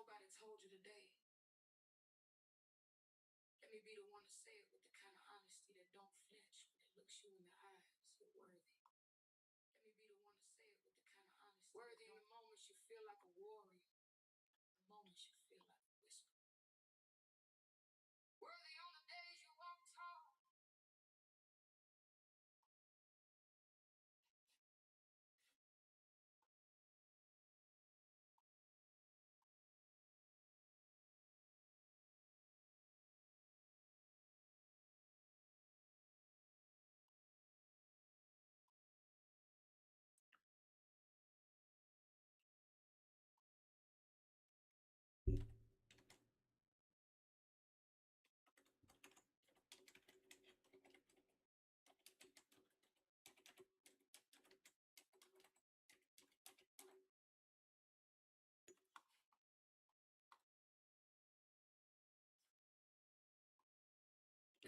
Nobody told you today. Let me be the one to say it with the kind of honesty that don't flinch when it looks you in the eyes. You're worthy. Let me be the one to say it with the kind of honesty. Worthy in the moments you feel like a warrior, the moments you feel like a whisper. Worthy on the days you walk tall.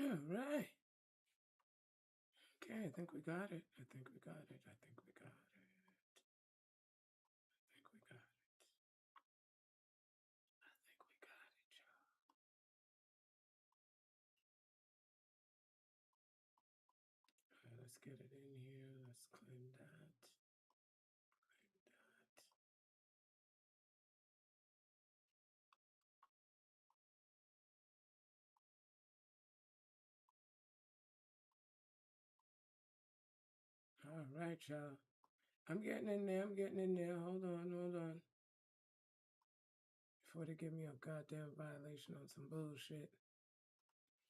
All right. Okay, I think we got it. I think we got it. I think we got it. I think we got it. I think we got it, y'all. All right, let's get it in here. Let's claim that. All right, y'all. I'm getting in there. I'm getting in there. Hold on, hold on. Before they give me a goddamn violation on some bullshit.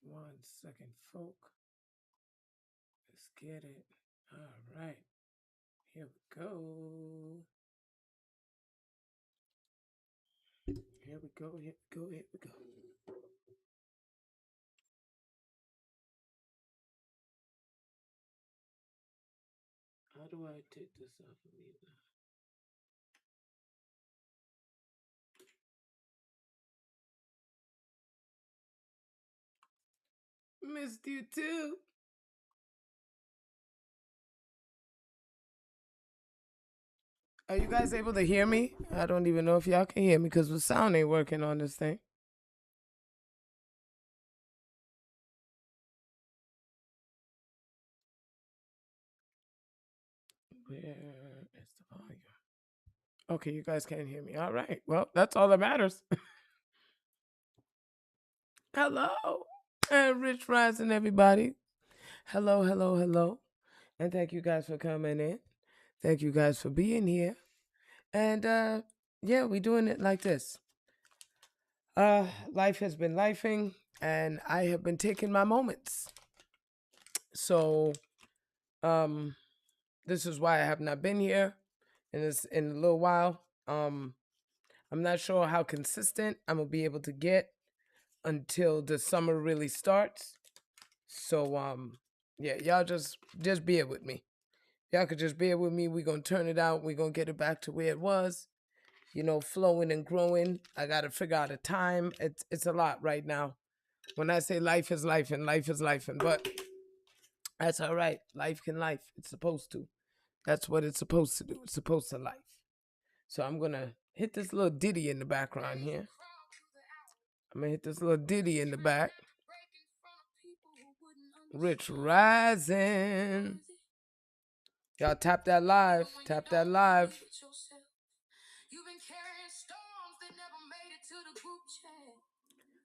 1 second, folk. Let's get it. All right. Here we go. Here we go. Here we go. Here we go. How do I take this off of me now? Missed you too. Are you guys able to hear me? I don't even know if y'all can hear me because the sound ain't working on this thing. Where is the volume? Okay, you guys can't hear me. All right. Well, that's all that matters. Hello. And Rich Rising, everybody. Hello, hello, hello. And thank you guys for coming in. Thank you guys for being here. And yeah, we're doing it like this. Life has been lifing, and I have been taking my moments. So, this is why I have not been here in a little while. I'm not sure how consistent I'm gonna be able to get until the summer really starts. So, yeah, y'all just bear with me. Y'all could just bear with me. We're gonna turn it out. We're gonna get it back to where it was. You know, flowing and growing. I gotta figure out a time. It's a lot right now. When I say life is life and life is life, but that's all right. Life can life. It's supposed to. That's what it's supposed to do. It's supposed to life. So I'm gonna hit this little ditty in the background here. I'm gonna hit this little ditty in the back. Rich Rising. Y'all tap that live. Tap that live.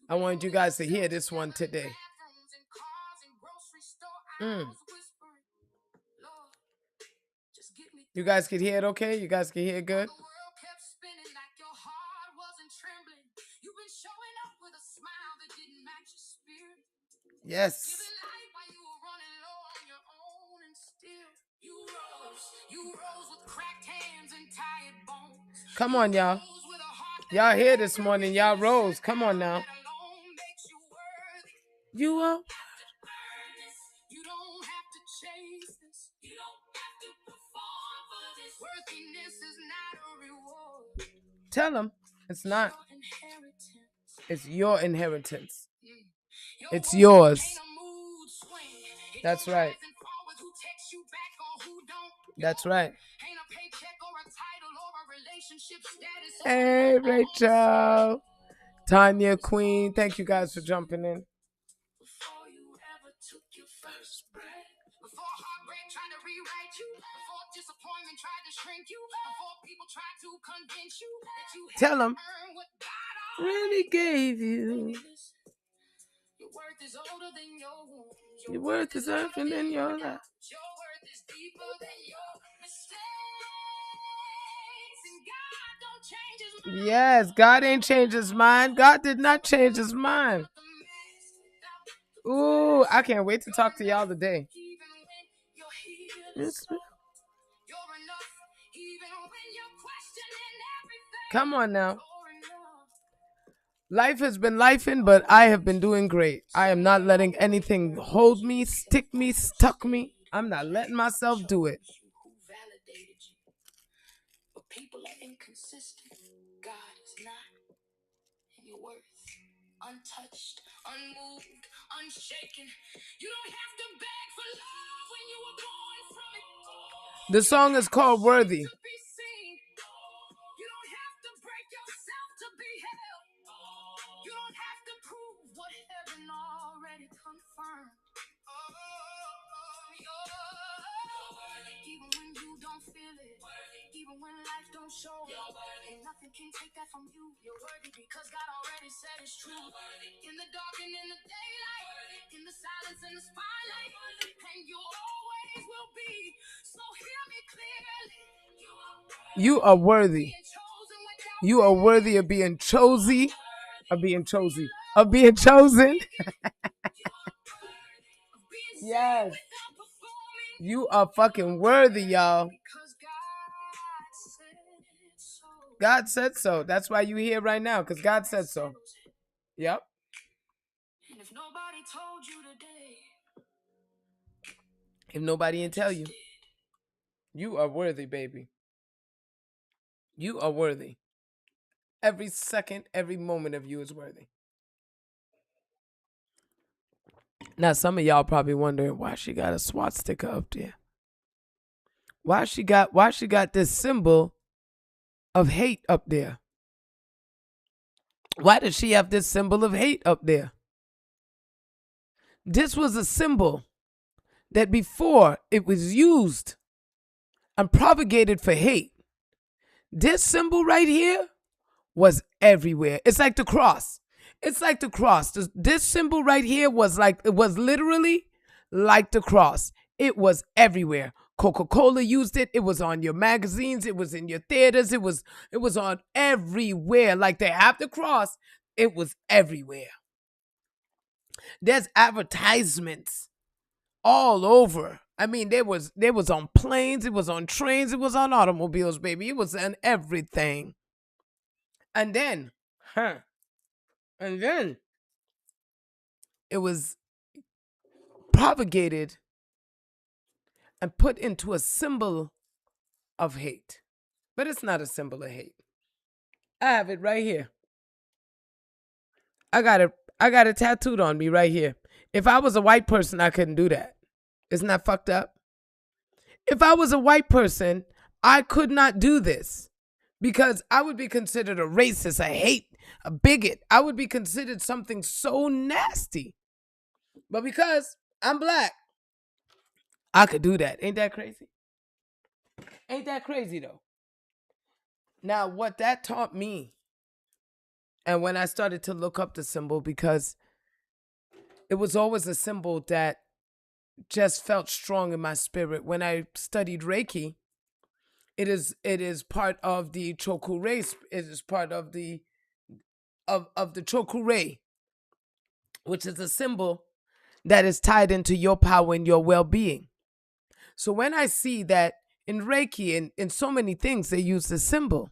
I wanted you guys to hear this one today. You guys can hear it okay? You guys can hear it good? Yes. Come on, y'all. Y'all here this morning. Y'all rose. Come on now. You are. You don't have to chase this. You don't have to perform for this. Worthiness is not a reward. Tell them it's not. It's your inheritance. It's yours. That's right. That's right. Hey, Rachel. Tanya Queen. Thank you guys for jumping in. Before you ever took your first breath, before heartbreak tried to rewrite you, before disappointment tried to shrink you, before people tried to convince you that you had Tell to them. earn what God Really gave Baby, you. listen, your worth is older than your wounds. Your worth is urgent in your life. Your worth is deeper than your mistakes. And God don't change his mind. Yes, God ain't changed his mind. God did not change his mind. Ooh, I can't wait to talk to y'all today. Even when your Yes. you're enough. Even when you're questioning everything. Come on now. You're enough. Life has been lifing, but I have been doing great. I am not letting anything hold me, stick me, stuck me. I'm not letting myself do it. Who validated you? But people are inconsistent. God is not. And your worth untouched, unmoved, unshaken. You don't have to beg for love when you were born from it. The song is called Worthy. To be seen. You don't have to break yourself to be held. You don't have to prove what heaven already confirmed. Even when you don't feel it, even when life don't show it, and nothing can take that from you. You're worthy because God already said it's true. In the dark and in the daylight, in the silence and the spotlight, and you always will be. So hear me clearly. You are worthy. You are worthy of being chosen. Of being chosen. Of being chosen. Yes. You are fucking worthy, y'all. God said so. That's why you're here right now, because God said so. Yep. And if nobody told you today, if nobody didn't tell you, you are worthy, baby. You are worthy. Every second, every moment of you is worthy. Now, some of y'all probably wondering why she got a swastika up there. Why she got this symbol of hate up there? Why does she have this symbol of hate up there? This was a symbol that before it was used and propagated for hate. This symbol right here was everywhere. It's like the cross. It's like the cross. This symbol right here was literally like the cross. It was everywhere. Coca-Cola used it. It was on your magazines. It was in your theaters. It was on everywhere. Like they have the cross. It was everywhere. There's advertisements all over. I mean, there was on planes. It was on trains. It was on automobiles, baby. It was on everything. And then, it was propagated and put into a symbol of hate. But it's not a symbol of hate. I have it right here. I got it tattooed on me right here. If I was a white person, I couldn't do that. Isn't that fucked up? If I was a white person, I could not do this because I would be considered a racist, a bigot. I would be considered something so nasty. But because I'm black, I could do that. Ain't that crazy? Ain't that crazy though? Now, what that taught me, and when I started to look up the symbol, because it was always a symbol that just felt strong in my spirit. When I studied Reiki, it is part of the chokure. It is part of the chokure, which is a symbol that is tied into your power and your well-being. So when I see that in Reiki and in so many things they use the symbol,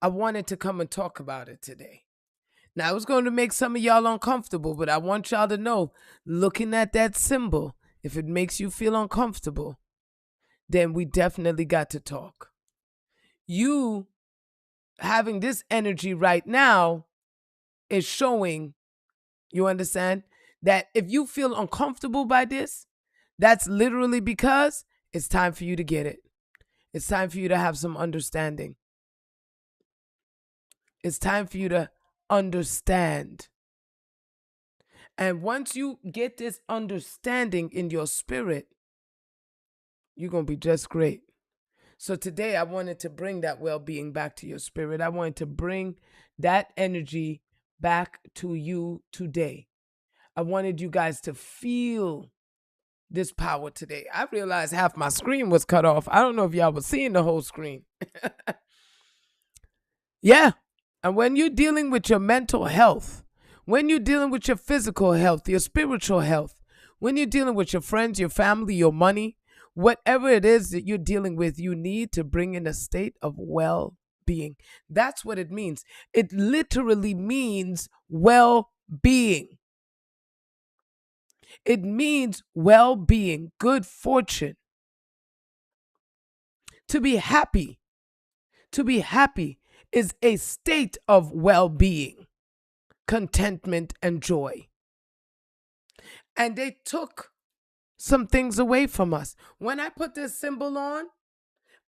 I wanted to come and talk about it today. Now, I was going to make some of y'all uncomfortable, but I want y'all to know, looking at that symbol, if it makes you feel uncomfortable, then we definitely got to talk. You having this energy right now is showing, you understand, that if you feel uncomfortable by this, that's literally because it's time for you to get it. It's time for you to have some understanding. It's time for you to understand. And once you get this understanding in your spirit, you're going to be just great. So today I wanted to bring that well-being back to your spirit. I wanted to bring that energy back to you today. I wanted you guys to feel this power today. I realized half my screen was cut off. I don't know if y'all was seeing the whole screen. Yeah. And when you're dealing with your mental health, when you're dealing with your physical health, your spiritual health, when you're dealing with your friends, your family, your money, whatever it is that you're dealing with, you need to bring in a state of well being. That's what it means. It literally means well being. It means well being, good fortune, to be happy. To be happy is a state of well being, contentment, and joy. And they took some things away from us. When I put this symbol on,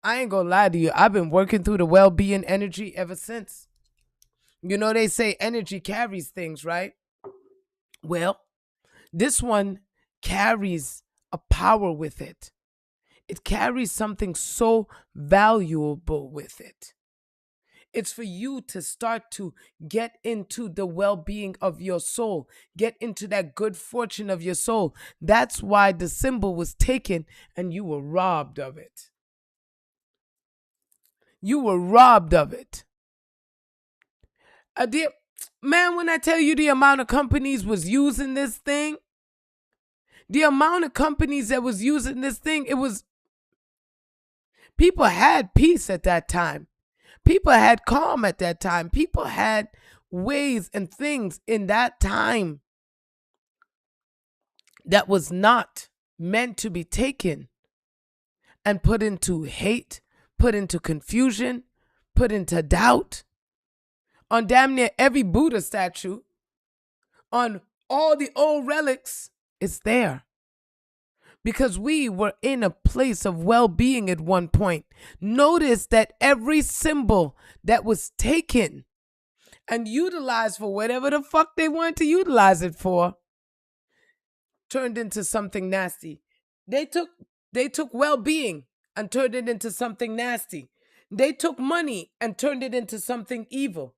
I ain't gonna lie to you, I've been working through the well being energy ever since. You know, they say energy carries things, right? Well, this one carries a power with it. It carries something so valuable with it. It's for you to start to get into the well being of your soul, get into that good fortune of your soul. That's why the symbol was taken and you were robbed of it. You were robbed of it. Dear, man, when I tell you the amount of companies was using this thing, the amount of companies that was using this thing, it was, people had peace at that time. People had calm at that time. People had ways and things in that time that was not meant to be taken and put into hate, put into confusion, put into doubt. On damn near every Buddha statue, on all the old relics, it's there. Because we were in a place of well being at one point. Notice that every symbol that was taken and utilized for whatever the fuck they wanted to utilize it for turned into something nasty. They took well-being and turned it into something nasty. They took money and turned it into something evil.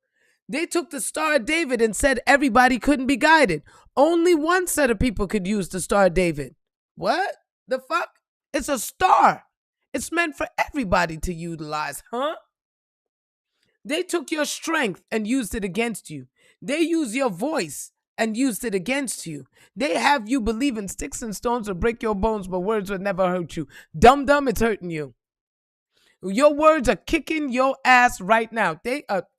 They took the Star of David and said everybody couldn't be guided. Only one set of people could use the Star of David. What the fuck? It's a star. It's meant for everybody to utilize, huh? They took your strength and used it against you. They used your voice and used it against you. They have you believing sticks and stones will break your bones, but words will never hurt you. Dum dum, it's hurting you. Your words are kicking your ass right now.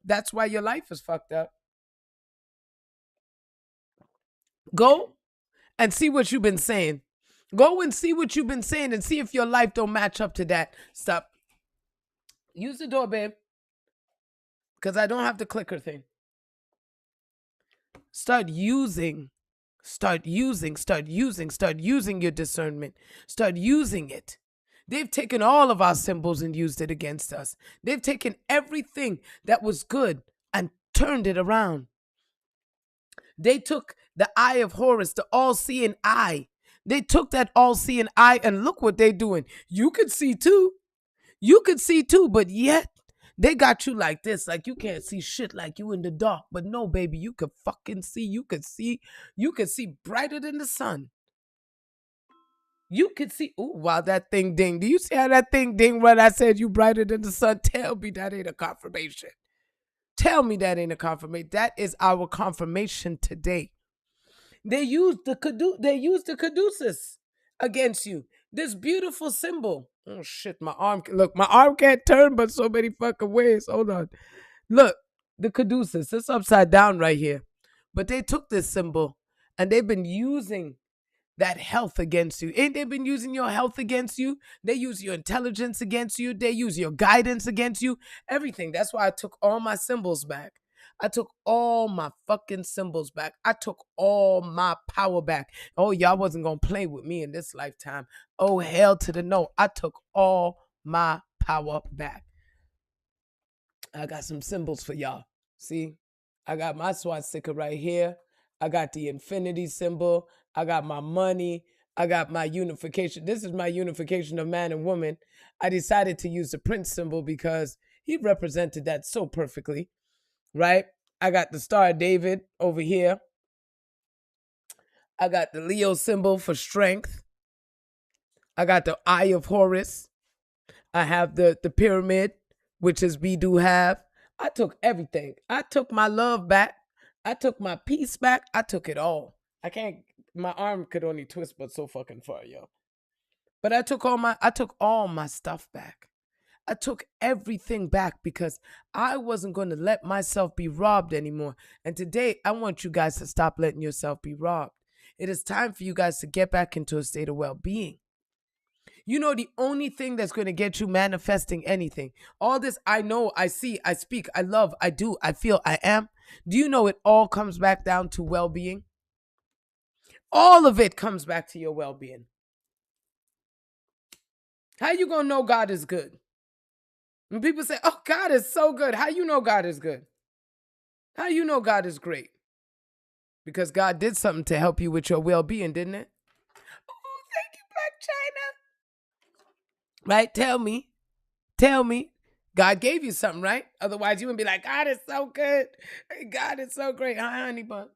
That's why your life is fucked up. Go and see what you've been saying. Go and see what you've been saying and see if your life don't match up to that. Stop. Use the door, babe. Because I don't have the clicker thing. Start using your discernment. Start using it. They've taken all of our symbols and used it against us. They've taken everything that was good and turned it around. They took the eye of Horus, the all-seeing eye. They took that all-seeing eye and look what they're doing. You could see too. You could see too, but yet they got you like this, like you can't see shit, like you in the dark. But no, baby, you could fucking see. You could see brighter than the sun. You could see. Oh, wow, that thing ding. Do you see how that thing ding when I said you brighter than the sun? Tell me that ain't a confirmation. Tell me that ain't a confirmation. That is our confirmation today. They used the caduceus against you. This beautiful symbol. Oh shit, my arm. Look, my arm can't turn, but so many fucking ways. Hold on. Look, the caduceus. It's upside down right here. But they took this symbol and they've been using that health against you. Ain't they been using your health against you? They use your intelligence against you. They use your guidance against you. Everything. That's why I took all my symbols back. I took all my fucking symbols back. I took all my power back. Oh, y'all wasn't going to play with me in this lifetime. Oh, hell to the no. I took all my power back. I got some symbols for y'all. See, I got my swastika right here. I got the infinity symbol. I got my money. I got my unification. This is my unification of man and woman. I decided to use the prince symbol because he represented that so perfectly, right? I got the Star of David over here. I got the Leo symbol for strength. I got the Eye of Horus. I have the pyramid, which is we do have. I took everything. I took my love back. I took my peace back. I took it all. I can't. My arm could only twist, but so fucking far, yo. But I took all my stuff back. I took everything back because I wasn't going to let myself be robbed anymore. And today, I want you guys to stop letting yourself be robbed. It is time for you guys to get back into a state of well-being. You know, the only thing that's going to get you manifesting anything, all this I know, I see, I speak, I love, I do, I feel, I am. Do you know it all comes back down to well-being? All of it comes back to your well-being. How you going to know God is good? When people say, oh, God is so good. How you know God is good? How you know God is great? Because God did something to help you with your well-being, didn't it? Oh, thank you, Black China. Right? Tell me. God gave you something, right? Otherwise, you wouldn't be like, God is so good. God is so great. Hi, honey bun.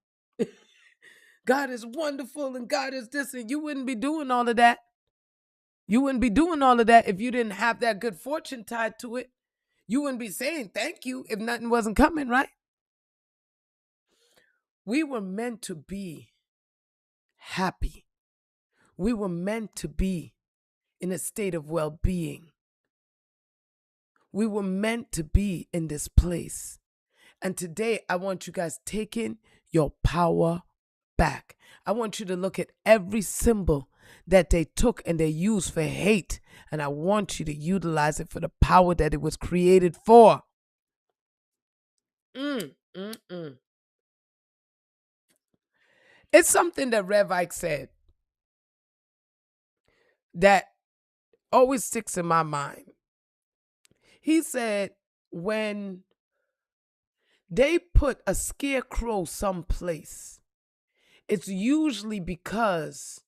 God is wonderful and God is this. And you wouldn't be doing all of that. You wouldn't be doing all of that if you didn't have that good fortune tied to it. You wouldn't be saying thank you if nothing wasn't coming, right? We were meant to be happy. We were meant to be in a state of well-being. We were meant to be in this place. And today, I want you guys taking your power back. I want you to look at every symbol that they took and they used for hate. And I want you to utilize it for the power that it was created for. It's something that Rev Ike said that always sticks in my mind. He said, when they put a scarecrow someplace, it's usually because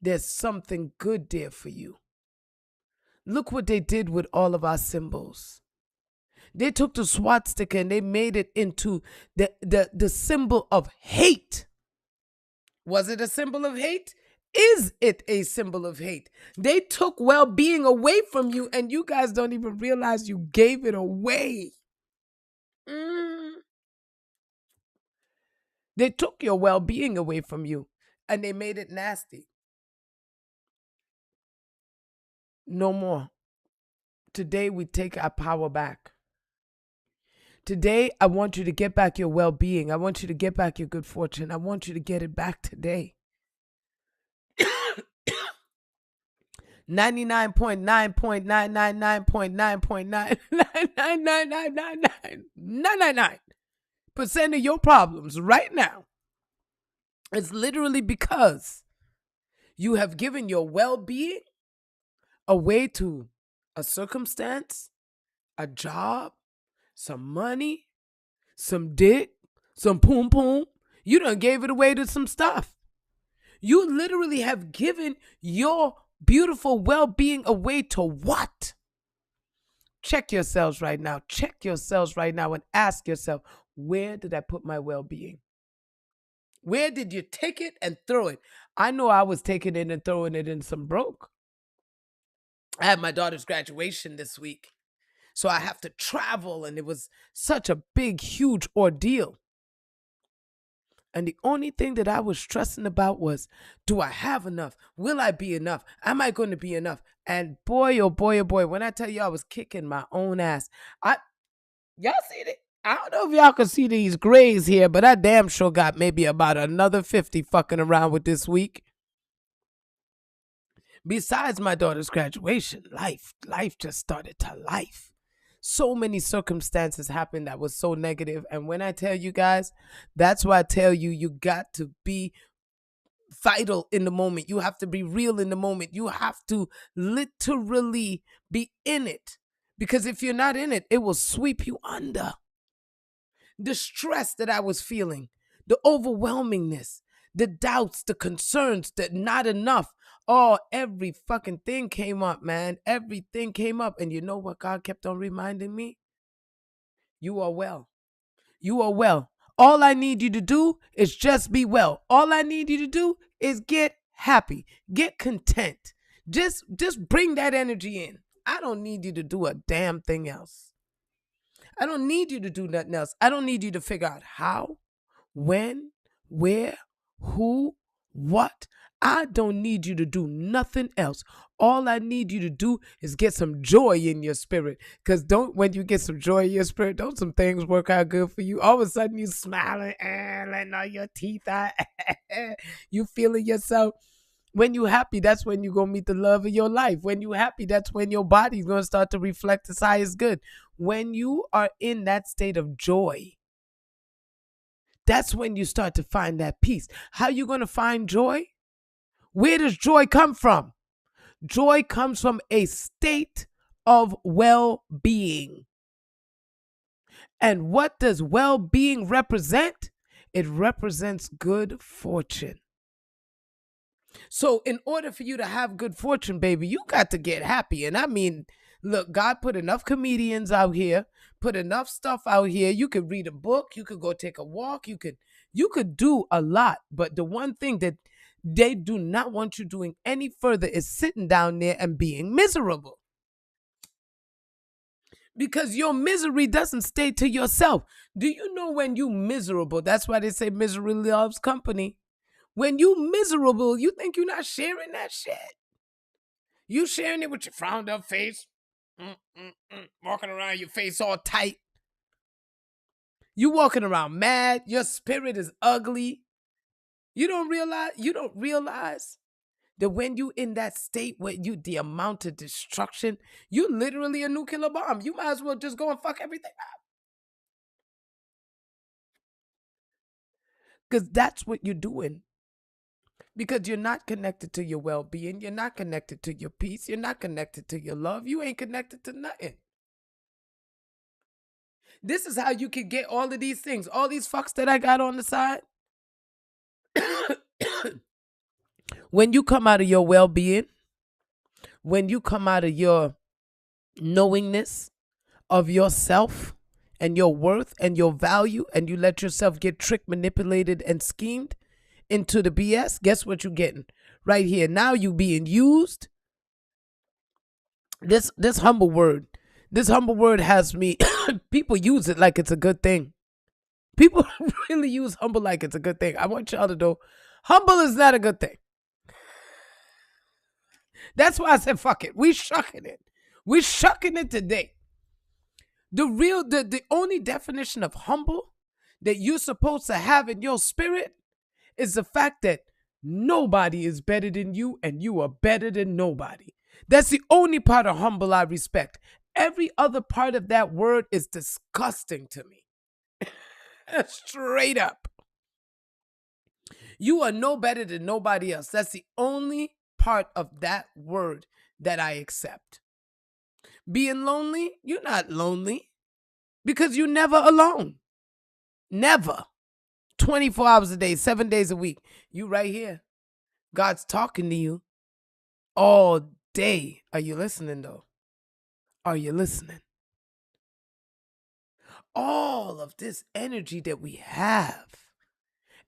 there's something good there for you. Look what they did with all of our symbols. They took the swastika and they made it into the symbol of hate. Was it a symbol of hate? Is it a symbol of hate? They took well-being away from you and you guys don't even realize you gave it away. They took your well-being away from you and they made it nasty. No more. Today we take our power back. Today, I want you to get back your well-being. I want you to get back your good fortune. I want you to get it back today. 99.999.9999999% of your problems right now is literally because you have given your well-being away to a circumstance, a job, some money, some dick, some poom poom. You done gave it away to some stuff. You literally have given your beautiful well-being away to what? Check yourselves right now. Check yourselves right now and ask yourself, where did I put my well-being? Where did you take it and throw it? I know I was taking it and throwing it in some broke. I had my daughter's graduation this week, so I have to travel, and it was such a big, huge ordeal. And the only thing that I was stressing about was, do I have enough? Will I be enough? Am I going to be enough? And boy, oh boy, oh boy, when I tell you I was kicking my own ass. Y'all see it? I don't know if y'all can see these grays here, but I damn sure got maybe about another 50 fucking around with this week. Besides my daughter's graduation, life just started to life. So many circumstances happened that was so negative. And when I tell you guys, that's why I tell you, you got to be vital in the moment. You have to be real in the moment. You have to literally be in it. Because if you're not in it, it will sweep you under. the stress that I was feeling, the overwhelmingness, the doubts, the concerns, that not enough. Oh, every fucking thing came up, man. Everything came up. And you know what God kept on reminding me? You are well. You are well. All I need you to do is just be well. All I need you to do is get happy, get content. Just bring that energy in. I don't need you to do a damn thing else. I don't need you to do nothing else. I don't need you to figure out how, when, where, who, what. I don't need you to do nothing else. All I need you to do is get some joy in your spirit. Because when you get some joy in your spirit, don't some things work out good for you? All of a sudden you smiling, letting all your teeth out. You feeling yourself. When you happy, that's when you going to meet the love of your life. When you happy, that's when your body's going to start to reflect as high as good. When you are in that state of joy, that's when you start to find that peace. How you going to find joy? Where does joy come from? Joy comes from a state of well-being. And what does well-being represent? It represents good fortune. So in order for you to have good fortune, baby, you got to get happy. And I mean, look, God put enough comedians out here, put enough stuff out here. You could read a book, you could go take a walk, you could do a lot. But the one thing that they do not want you doing any further is sitting down there and being miserable. Because your misery doesn't stay to yourself. Do you know when you miserable? That's why they say misery loves company. When you miserable, you think you're not sharing that shit. You sharing it with your frowned up face. Walking around your face all tight. You walking around mad. Your spirit is ugly. You don't realize that when you in that state where the amount of destruction, you literally a nuclear bomb. You might as well just go and fuck everything up. Because that's what you're doing. Because you're not connected to your well-being. You're not connected to your peace. You're not connected to your love. You ain't connected to nothing. This is how you can get all of these things. All these fucks that I got on the side. When you come out of your well-being, when you come out of your knowingness of yourself and your worth and your value, and you let yourself get tricked, manipulated, and schemed into the BS, guess what you're getting? Right here. Now you being used. This humble word. This humble word has me, people use it like it's a good thing. People really use humble like it's a good thing. I want y'all to know, humble is not a good thing. That's why I said, fuck it. We shucking it. We shucking it today. The only definition of humble that you're supposed to have in your spirit is the fact that nobody is better than you and you are better than nobody. That's the only part of humble I respect. Every other part of that word is disgusting to me. Straight up. You are no better than nobody else. That's the only part of that word that I accept. Being lonely, you're not lonely because you're never alone. Never. 24 hours a day, 7 days a week. You right here. God's talking to you all day. Are you listening though? Are you listening? All of this energy that we have,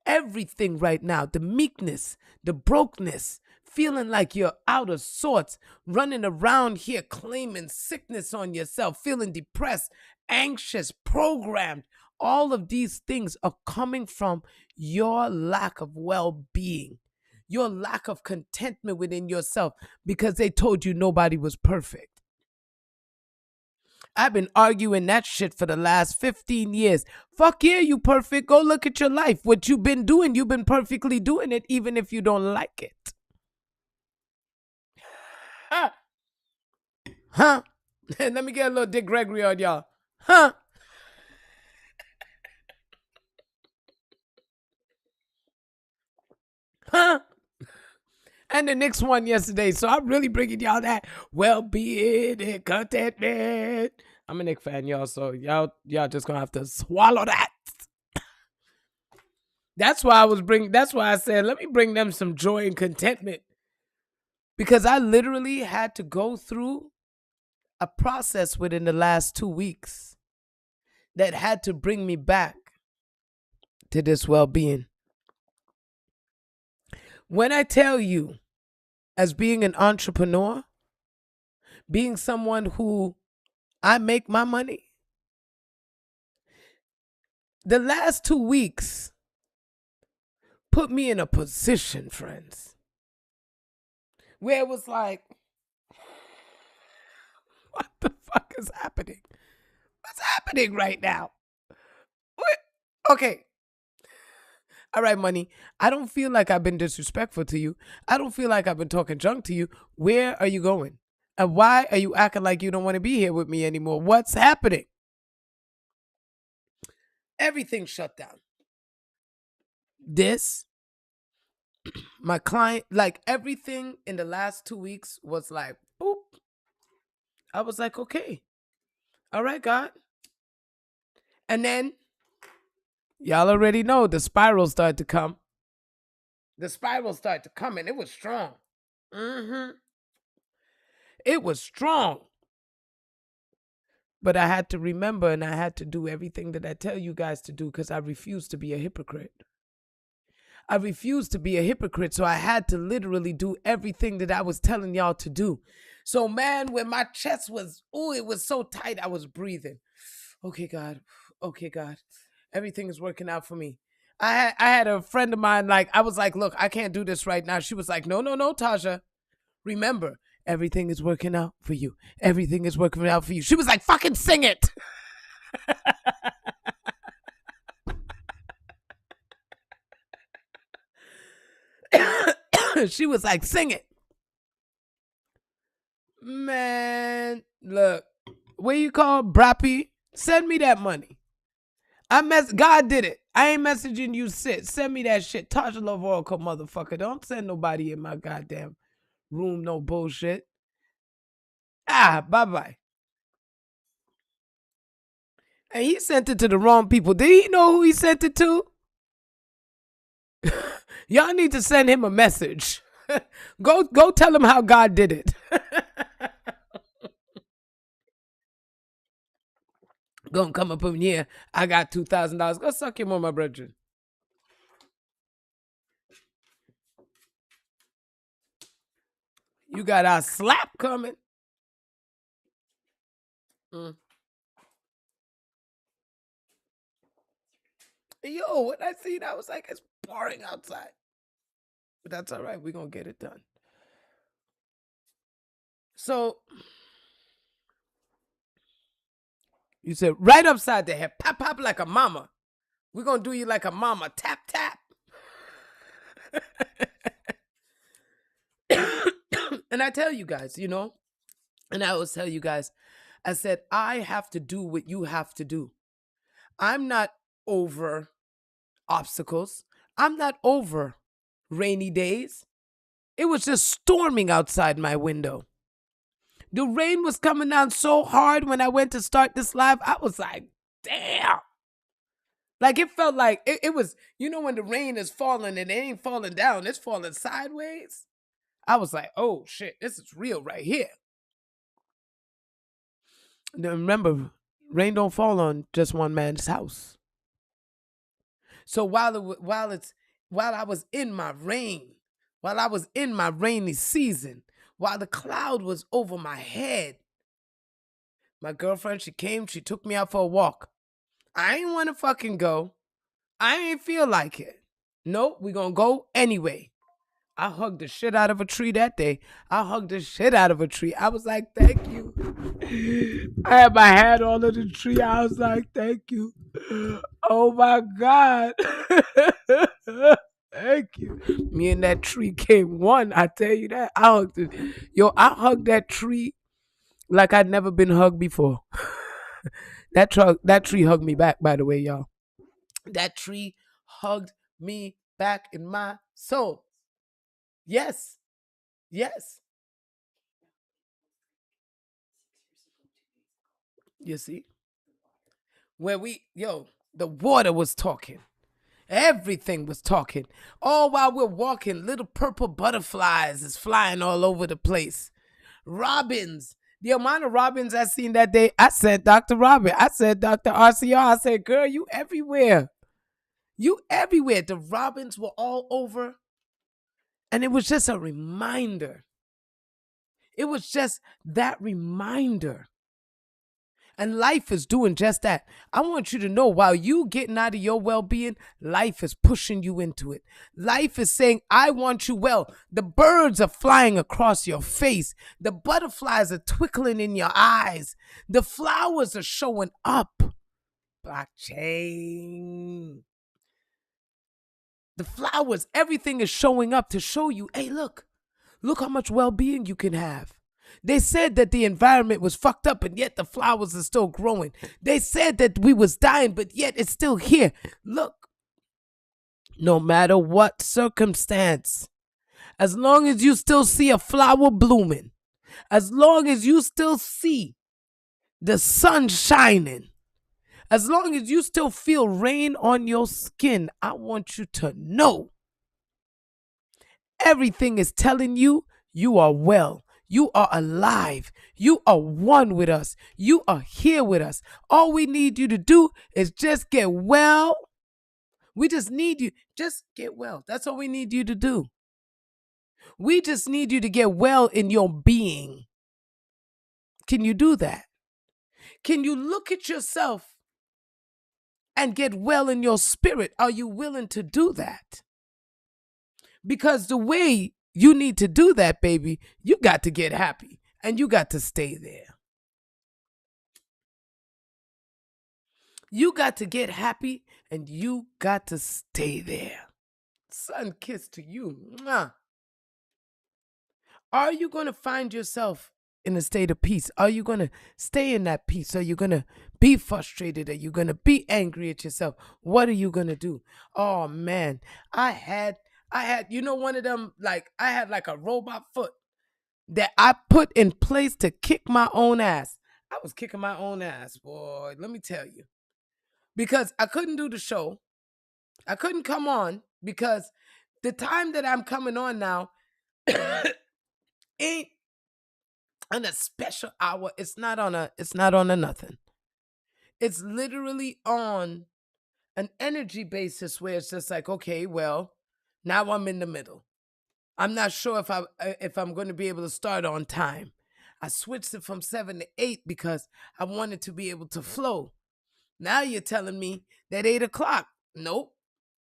everything right now, the meekness, the brokenness, feeling like you're out of sorts, running around here claiming sickness on yourself, feeling depressed, anxious, programmed. All of these things are coming from your lack of well-being, your lack of contentment within yourself, because they told you nobody was perfect. I've been arguing that shit for the last 15 years. Fuck yeah, you perfect. Go look at your life. What you've been doing, you've been perfectly doing it, even if you don't like it. Huh? Let me get a little Dick Gregory on y'all. Huh? Huh? And the next one yesterday. So I'm really bringing y'all that well-being and contentment. I'm a Nick fan, y'all. So y'all just gonna have to swallow that. That's why I said let me bring them some joy and contentment because I literally had to go through a process within the last 2 weeks that had to bring me back to this well-being. When I tell you, as being an entrepreneur, being someone who I make my money, the last 2 weeks put me in a position, friends, where it was like, what the fuck is happening? What's happening right now? What? Okay. All right, money. I don't feel like I've been disrespectful to you. I don't feel like I've been talking junk to you. Where are you going? And why are you acting like you don't want to be here with me anymore? What's happening? Everything shut down. This, my client, like everything in the last 2 weeks was like, boop. I was like, okay. All right, God. And then y'all already know the spiral started to come. The spiral started to come and it was strong. It was strong. But I had to remember and I had to do everything that I tell you guys to do because I refuse to be a hypocrite. I refused to be a hypocrite, so I had to literally do everything that I was telling y'all to do. So, man, when my chest was, it was so tight, I was breathing. Okay, God. Okay, God. Everything is working out for me. I had a friend of mine, like, I was like, look, I can't do this right now. She was like, no, no, no, Taja. Remember, everything is working out for you. Everything is working out for you. She was like, fucking sing it. She was like, sing it. Man, look, what you call Brappy? Send me that money. God did it. I ain't messaging you, sit. Send me that shit. Taujaloveoracle, motherfucker. Don't send nobody in my goddamn room no bullshit. Bye-bye. And he sent it to the wrong people. Did he know who he sent it to? Y'all need to send him a message. Go tell him how God did it. Gonna come up in here. I got $2,000. Go suck your mama, brethren. You got our slap coming. Mm. Yo, when I see that, I was like, it's pouring outside. But that's all right. We're going to get it done. So, you said right upside the head. Pop, pop like a mama. We're going to do you like a mama. Tap, tap. And I tell you guys, and I always tell you guys, I said, I have to do what you have to do. I'm not over obstacles. I'm not over rainy days. It was just storming outside my window. The rain was coming down so hard when I went to start this live. I was like, damn. Like it felt like it was, when the rain is falling and it ain't falling down, it's falling sideways. I was like, oh shit, this is real right here. Now remember, rain don't fall on just one man's house. So while I was in my rain, while I was in my rainy season, while the cloud was over my head, my girlfriend, she came, she took me out for a walk. I ain't want to fucking go. I ain't feel like it. Nope, we gonna go anyway. I hugged the shit out of a tree that day. I hugged the shit out of a tree. I was like, thank you. I had my hand on the tree. I was like, thank you. Oh my God. Thank you. Me and that tree came one. I tell you that. I hugged that tree like I'd never been hugged before. That tree hugged me back, by the way, y'all. That tree hugged me back in my soul. Yes. Yes. You see? The water was talking. Everything was talking. All while we're walking, little purple butterflies is flying all over the place. Robins. The amount of robins I seen that day, I said, Dr. Robin, I said, Dr. RCR, I said, girl, you everywhere. You everywhere. The robins were all over. And it was just a reminder. It was just that reminder. And life is doing just that. I want you to know while you getting out of your well-being, life is pushing you into it. Life is saying, I want you well. The birds are flying across your face. The butterflies are twinkling in your eyes. The flowers are showing up. Blockchain. The flowers, everything is showing up to show you, hey, look how much well-being you can have. They said that the environment was fucked up and yet the flowers are still growing. They said that we was dying, but yet it's still here. Look, no matter what circumstance, as long as you still see a flower blooming, as long as you still see the sun shining, as long as you still feel rain on your skin, I want you to know everything is telling you you are well. You are alive. You are one with us. You are here with us. All we need you to do is just get well. We just need you. Just get well. That's all we need you to do. We just need you to get well in your being. Can you do that? Can you look at yourself and get well in your spirit? Are you willing to do that? Because the way you need to do that, baby, you got to get happy and you got to stay there. You got to get happy and you got to stay there. Sun kiss to you. Mwah. Are you going to find yourself in a state of peace? Are you going to stay in that peace? Are you going to be frustrated? Are you going to be angry at yourself? What are you going to do? Oh man, I had, one of them, like I had like a robot foot that I put in place to kick my own ass. I was kicking my own ass, boy. Let me tell you. Because I couldn't do the show. I couldn't come on because the time that I'm coming on now ain't on a special hour. It's not on a nothing. It's literally on an energy basis where it's just like, okay, well, now I'm in the middle. I'm not sure if I'm going to be able to start on time. I switched it from 7 to 8 because I wanted to be able to flow. Now you're telling me that 8 o'clock. Nope.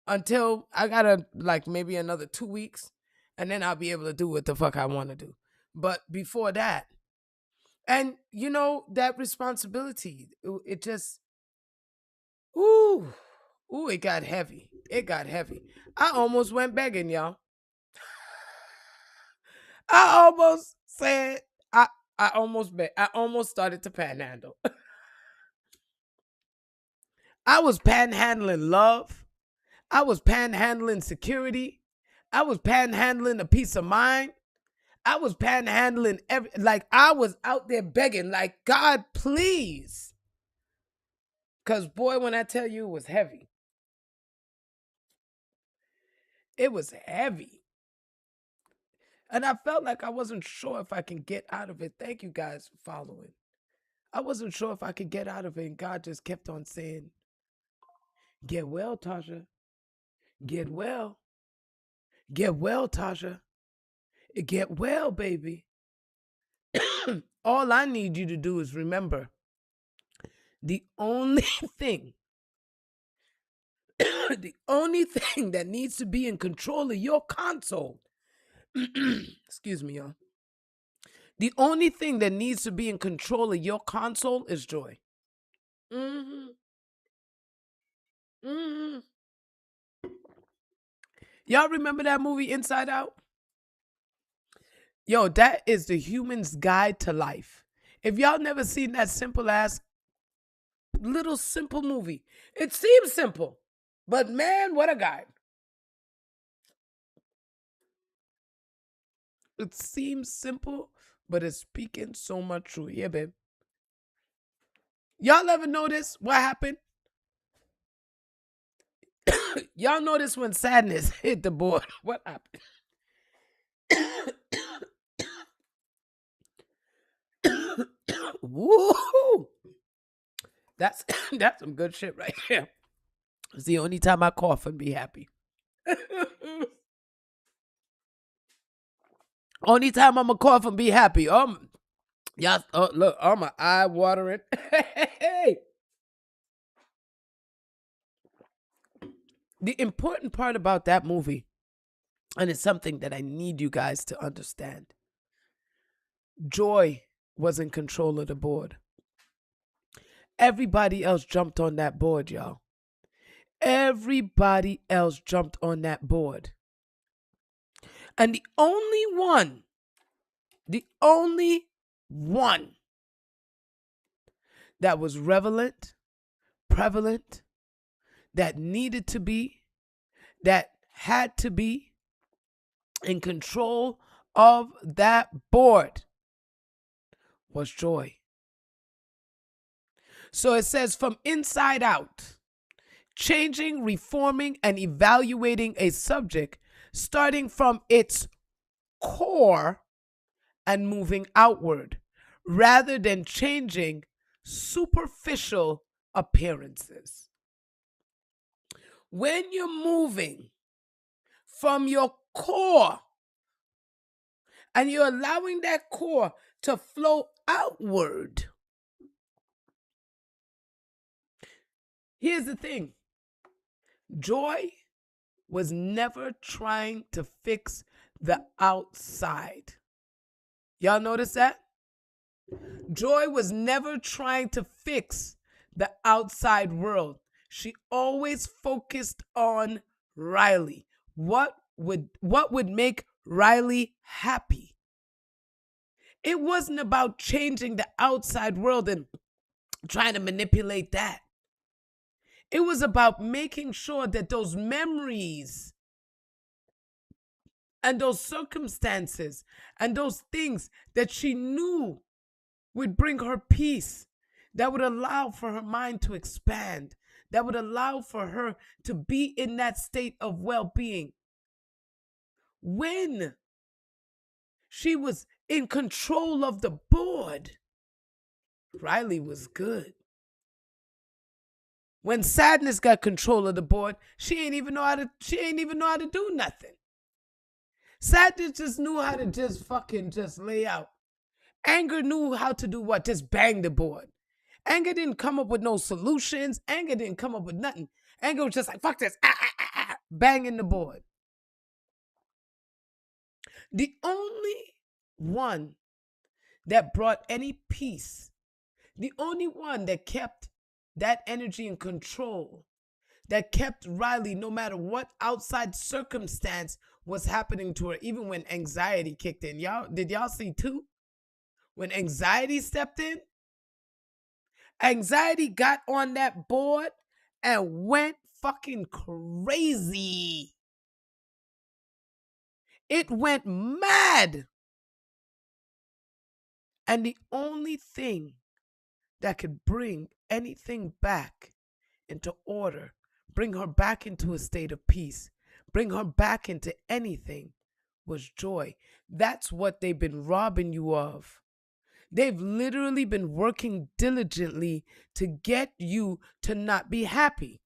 Until I gotta like maybe another 2 weeks, and then I'll be able to do what the fuck I want to do. But before that, and that responsibility, it just, ooh, it got heavy. It got heavy. I almost went begging, y'all. I almost said, I almost bet. I almost started to panhandle. I was panhandling love. I was panhandling security. I was panhandling a peace of mind. I was panhandling like I was out there begging, like, God, please. Because boy, when I tell you it was heavy, it was heavy. And I felt like I wasn't sure if I can get out of it. Thank you guys for following. I wasn't sure if I could get out of it. And God just kept on saying, get well, Tasha. Get well. Get well, Tasha. Get well, baby. All I need you to do is remember the only thing, the only thing that needs to be in control of your console, excuse me, y'all. The only thing that needs to be in control of your console is joy. Mm-hmm. Mm-hmm. Y'all remember that movie Inside Out? Yo, that is the human's guide to life. If y'all never seen that simple ass little simple movie, it seems simple, but man, what a guide. It seems simple, but it's speaking so much truth. Yeah, babe. Y'all ever notice what happened? Y'all notice when sadness hit the board, what happened? Woo! That's that's some good shit right here. It's the only time I cough and be happy. Only time I'm gonna cough and be happy. Y'all, look, oh my eye watering. Hey, the important part about that movie, and it's something that I need you guys to understand. Joy was in control of the board. Everybody else jumped on that board, y'all. Everybody else jumped on that board. And the only one that was relevant, prevalent, that needed to be, that had to be in control of that board was joy. So it says from inside out, changing, reforming, and evaluating a subject starting from its core and moving outward rather than changing superficial appearances. When you're moving from your core and you're allowing that core to flow outward, here's the thing. Joy was never trying to fix the outside. Y'all notice that? Joy was never trying to fix the outside world. She always focused on Riley. What would make Riley happy? It wasn't about changing the outside world and trying to manipulate that. It was about making sure that those memories and those circumstances and those things that she knew would bring her peace, that would allow for her mind to expand, that would allow for her to be in that state of well-being. When she was in control of the board, Riley was good. When sadness got control of the board, she ain't even know how to do nothing. Sadness just knew how to just fucking just lay out. Anger knew how to do what? Just bang the board. Anger didn't come up with no solutions. Anger didn't come up with nothing. Anger was just like, fuck this, banging the board. The only one that brought any peace, the only one that kept that energy in control, that kept Riley no matter what outside circumstance was happening to her, even when anxiety kicked in. Did y'all see too? When anxiety stepped in, anxiety got on that board and went fucking crazy. It went mad. And the only thing that could bring anything back into order, bring her back into a state of peace, bring her back into anything was joy. That's what they've been robbing you of. They've literally been working diligently to get you to not be happy.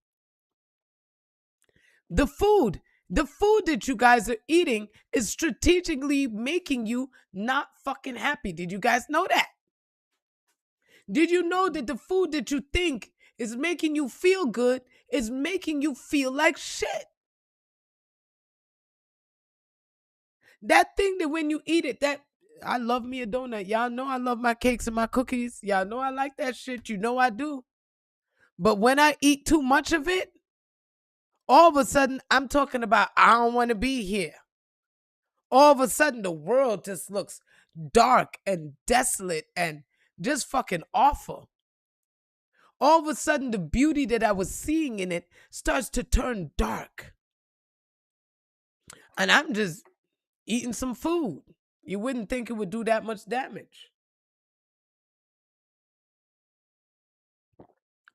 The food that you guys are eating is strategically making you not fucking happy. Did you guys know that? Did you know that the food that you think is making you feel good is making you feel like shit? That thing that when you eat it, that I love me a donut. Y'all know I love my cakes and my cookies. Y'all know I like that shit. You know I do. But when I eat too much of it, all of a sudden I'm talking about I don't want to be here. All of a sudden the world just looks dark and desolate and just fucking awful. All of a sudden the beauty that I was seeing in it starts to turn dark. And I'm just eating some food. You wouldn't think it would do that much damage.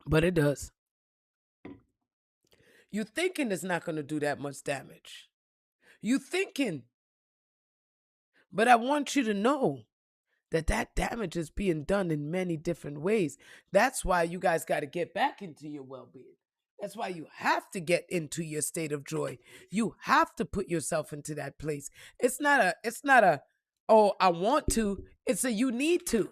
But it does. You thinking it's not going to do that much damage. You thinking. But I want you to know that that damage is being done in many different ways. That's why you guys got to get back into your well-being. That's why you have to get into your state of joy. You have to put yourself into that place. It's not a oh, I want to. It's a you need to.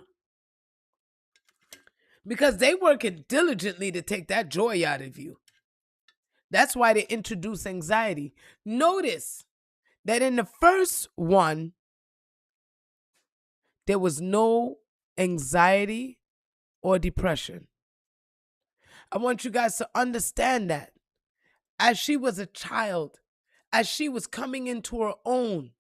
Because they working diligently to take that joy out of you. That's why they introduce anxiety. Notice that in the first one, there was no anxiety or depression. I want you guys to understand that. As she was a child, as she was coming into her own,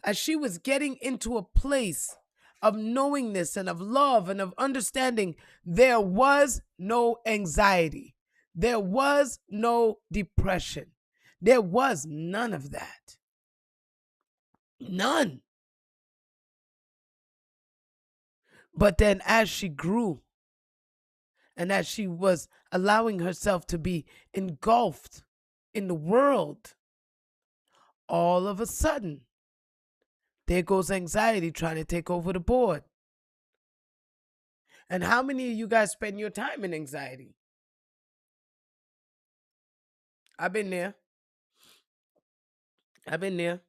as she was getting into a place of knowingness and of love and of understanding, there was no anxiety. There was no depression. There was none of that. None. But then as she grew and as she was allowing herself to be engulfed in the world, all of a sudden, there goes anxiety trying to take over the board. And how many of you guys spend your time in anxiety? I've been there. I've been there.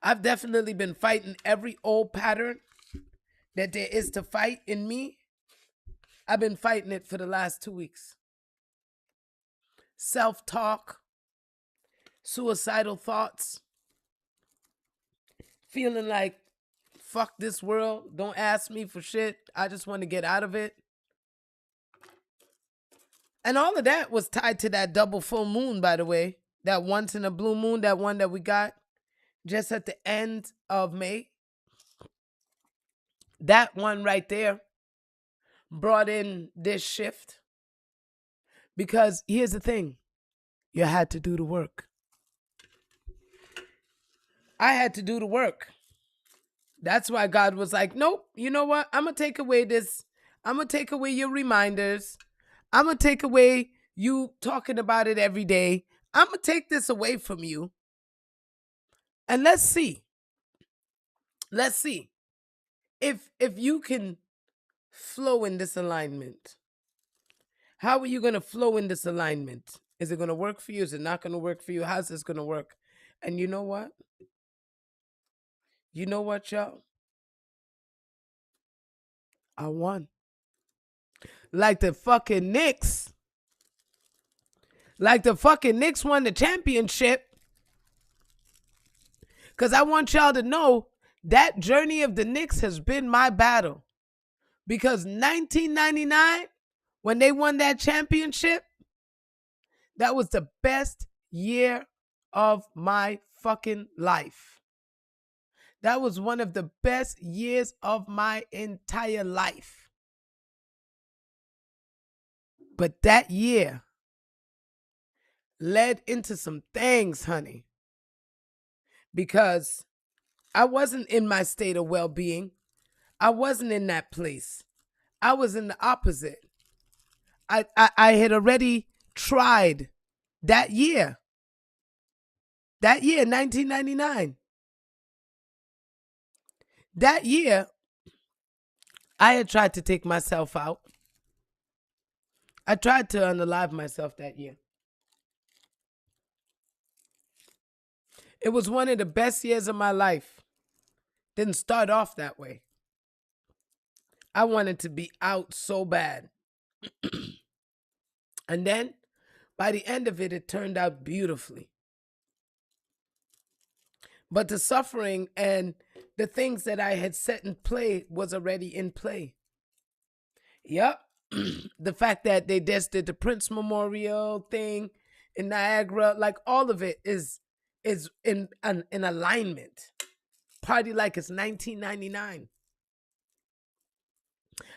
I've definitely been fighting every old pattern that there is to fight in me. I've been fighting it for the last 2 weeks. Self-talk, suicidal thoughts, feeling like, fuck this world, don't ask me for shit, I just want to get out of it. And all of that was tied to that double full moon, by the way. That once in a blue moon, that one that we got just at the end of May. That one right there brought in this shift. Because here's the thing. You had to do the work. I had to do the work. That's why God was like, nope, you know what? I'm going to take away this. I'm going to take away your reminders. I'm going to take away you talking about it every day. I'm going to take this away from you. And let's see. Let's see if you can flow in this alignment. How are you going to flow in this alignment? Is it going to work for you? Is it not going to work for you? How's this going to work? And you know what? You know what, y'all? I won. Like the fucking Knicks. Like the fucking Knicks won the championship. Because I want y'all to know that journey of the Knicks has been my battle. Because 1999, when they won that championship, that was the best year of my fucking life. That was one of the best years of my entire life. But that year led into some things, honey. Because I wasn't in my state of well-being. I wasn't in that place. I was in the opposite. I had already tried that year. That year, 1999. That year, I had tried to take myself out. I tried to unalive myself that year. It was one of the best years of my life. Didn't start off that way. I wanted to be out so bad. And then, by the end of it, it turned out beautifully. But the suffering and the things that I had set in play was already in play. Yep. The fact that they just did the Prince Memorial thing in Niagara, like all of it is in alignment. Party like it's 1999.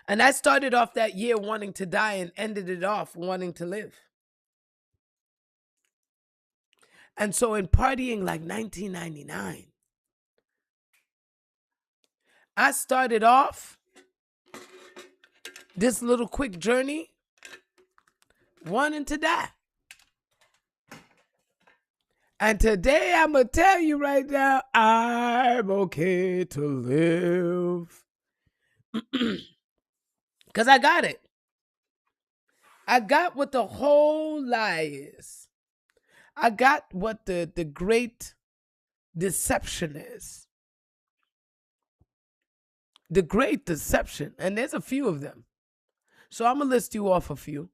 And I started off that year wanting to die and ended it off wanting to live. And so in partying like 1999, I started off this little quick journey wanting to die. And today I'm going to tell you right now, I'm okay to live. Because I got it. I got what the whole lie is. I got what the great deception is. The great deception. And there's a few of them. So I'm going to list you off a few.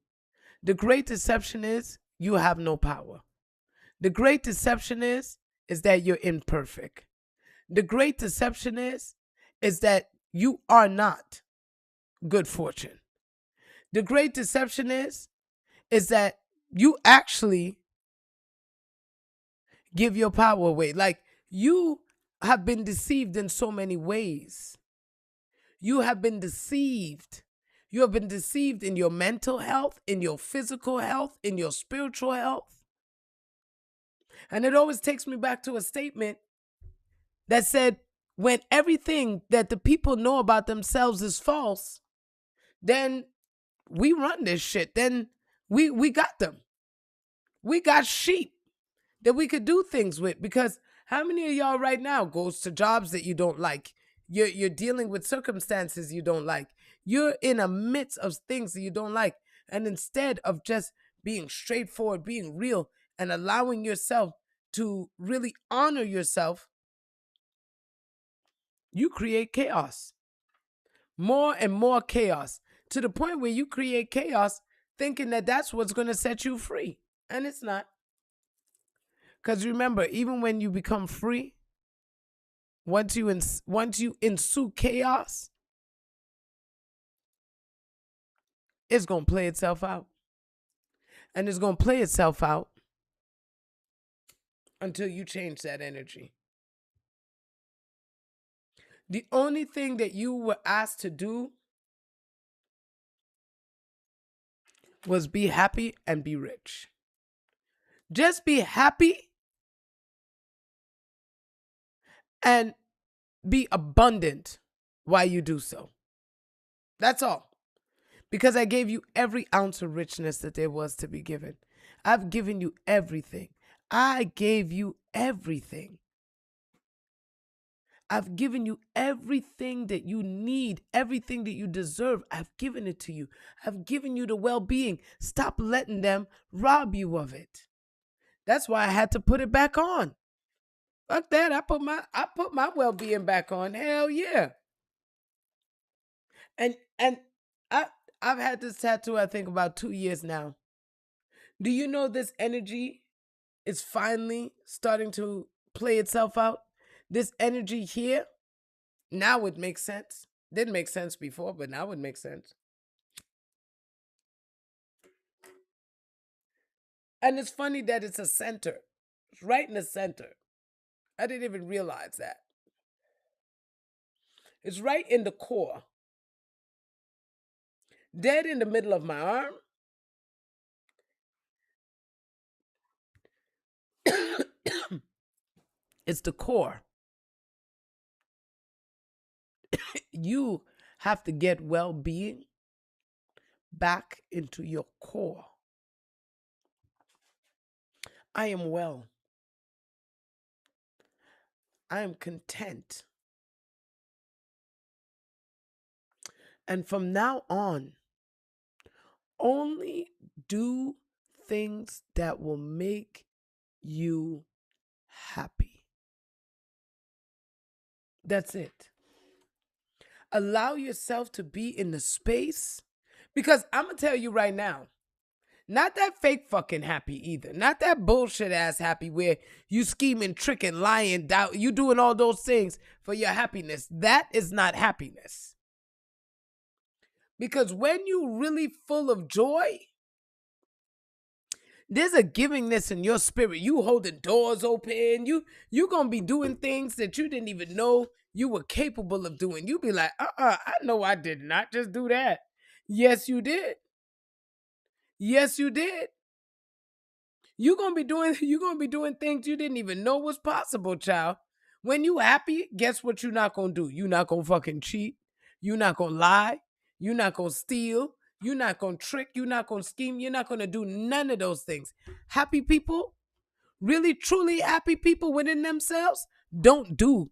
The great deception is you have no power. The great deception is that you're imperfect. The great deception is that you are not good fortune. The great deception is that you actually give your power away. Like, you have been deceived in so many ways. You have been deceived. You have been deceived in your mental health, in your physical health, in your spiritual health. And it always takes me back to a statement that said, when everything that the people know about themselves is false, then we run this shit. Then we got them. We got sheep that we could do things with. Because how many of y'all right now goes to jobs that you don't like? You're dealing with circumstances you don't like. You're in a midst of things that you don't like. And instead of just being straightforward, being real, and allowing yourself to really honor yourself, you create chaos. More and more chaos. To the point where you create chaos thinking that that's what's going to set you free. And it's not. Because remember, even when you become free, once you ensue chaos, it's going to play itself out. And it's going to play itself out until you change that energy. The only thing that you were asked to do was be happy and be rich. Just be happy and be abundant while you do so. That's all. Because I gave you every ounce of richness that there was to be given. I've given you everything. I gave you everything. I've given you everything that you need, everything that you deserve. I've given it to you. I've given you the well-being. Stop letting them rob you of it. That's why I had to put it back on. Fuck that. I put my well-being back on. Hell yeah. And I've had this tattoo, I think, about 2 years now. Do you know this energy is finally starting to play itself out? This energy here, now it makes sense. Didn't make sense before, but now it makes sense. And it's funny that it's a center. It's right in the center. I didn't even realize that. It's right in the core. Dead in the middle of my arm. It's the core. You have to get well-being back into your core. I am well. I am content. And from now on, only do things that will make you happy. That's it. Allow yourself to be in the space. Because I'm going to tell you right now, not that fake fucking happy either. Not that bullshit ass happy where you scheming, tricking, lying, doubt. You doing all those things for your happiness. That is not happiness. Because when you really full of joy, there's a givingness in your spirit. You holding doors open. You gonna be doing things that you didn't even know you were capable of doing. You be like, I know I did not just do that. Yes, you did. Yes, you did. You're gonna be doing things you didn't even know was possible, child. When you happy, guess what you're not gonna do? You're not gonna fucking cheat. You're not gonna lie. You're not gonna steal. You're not gonna trick. You're not gonna scheme. You're not gonna do none of those things. Happy people Really, truly happy people within themselves don't do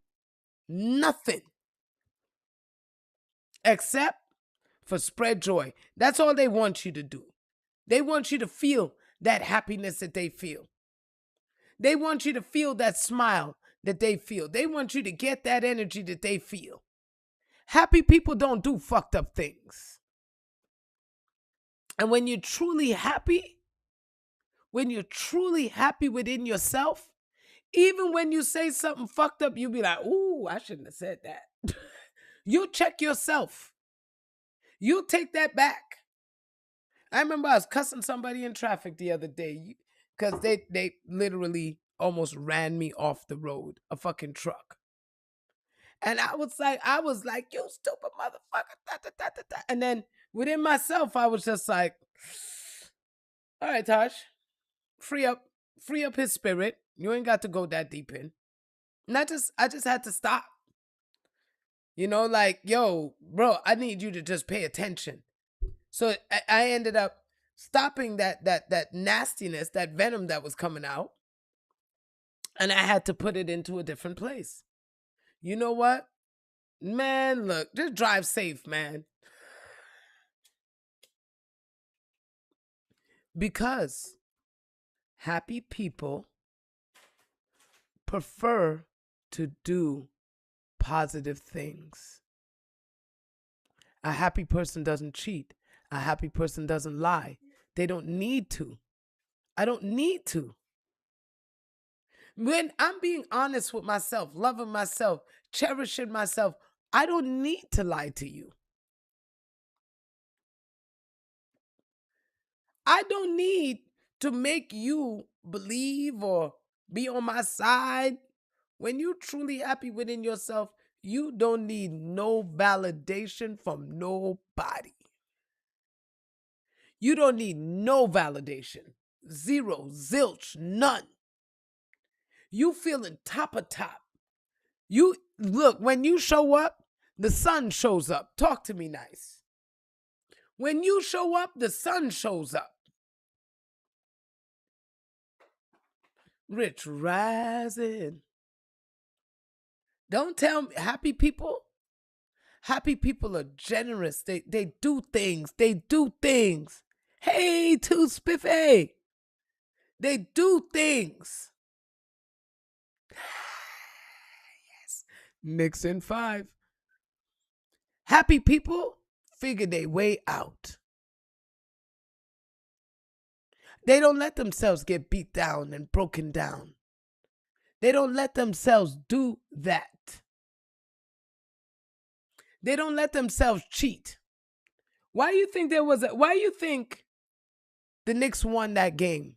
nothing except for spread joy. That's all they want you to do. They want you to feel that happiness that they feel. They want you to feel that smile that they feel. They want you to get that energy that they feel. Happy people don't do fucked up things. And when you're truly happy within yourself, even when you say something fucked up, you'll be like, ooh, I shouldn't have said that. You'll check yourself. You'll take that back. I remember I was cussing somebody in traffic the other day because they literally almost ran me off the road, a fucking truck. And I was like, you stupid motherfucker. Da, da, da, da, da. And then within myself, I was just like, all right, Tosh, free up his spirit. You ain't got to go that deep in. And I just had to stop. You know, like, yo, bro, I need you to just pay attention. So I ended up stopping that nastiness, that venom that was coming out, and I had to put it into a different place. You know what? Man, look, just drive safe, man. Because happy people prefer to do positive things. A happy person doesn't cheat. A happy person doesn't lie. They don't need to. I don't need to. When I'm being honest with myself, loving myself, cherishing myself, I don't need to lie to you. I don't need to make you believe or be on my side. When you're truly happy within yourself, you don't need no validation from nobody. You don't need no validation. Zero, zilch, none. You feeling top of top. You look, when you show up, the sun shows up. Talk to me nice. When you show up, the sun shows up. Rich rising. Don't tell me happy people. Happy people are generous. They do things. They do things. Hey, too spiffy. They do things. Yes. Nixon 5. Happy people figure their way out. They don't let themselves get beat down and broken down. They don't let themselves do that. They don't let themselves cheat. Why do you think the Knicks won that game?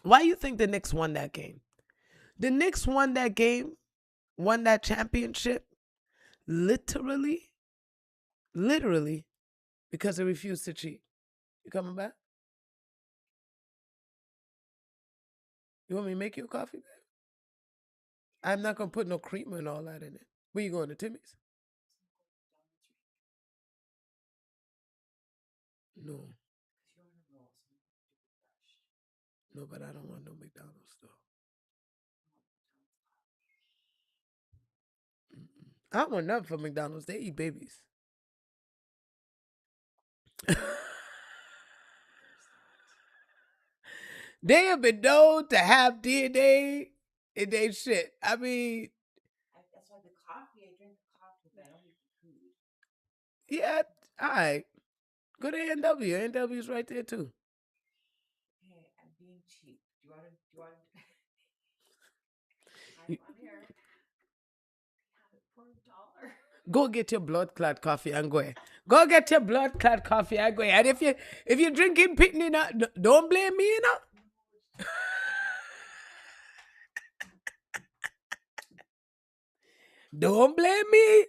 Why do you think the Knicks won that game? The Knicks won that game, won that championship, literally, because they refused to cheat. You coming back? You want me to make you a coffee, babe? I'm not gonna put no creamer and all that in it. Where you going, to Timmy's? No. No, but I don't want no McDonald's though. I don't want nothing from McDonald's. They eat babies. They have been known to have DNA in their shit. I mean, That's why the coffee, I drink the coffee, but I don't eat the food. yeah, all right. Go to A&W. A&W is right there too. Hey, I'm being cheap. Do you want to? You- I'm here. I have it for $1. Go get your blood clot coffee and go ahead. Go get your blood clot coffee and go ahead. And if you're drinking pitney, don't blame me, you know. Don't blame me.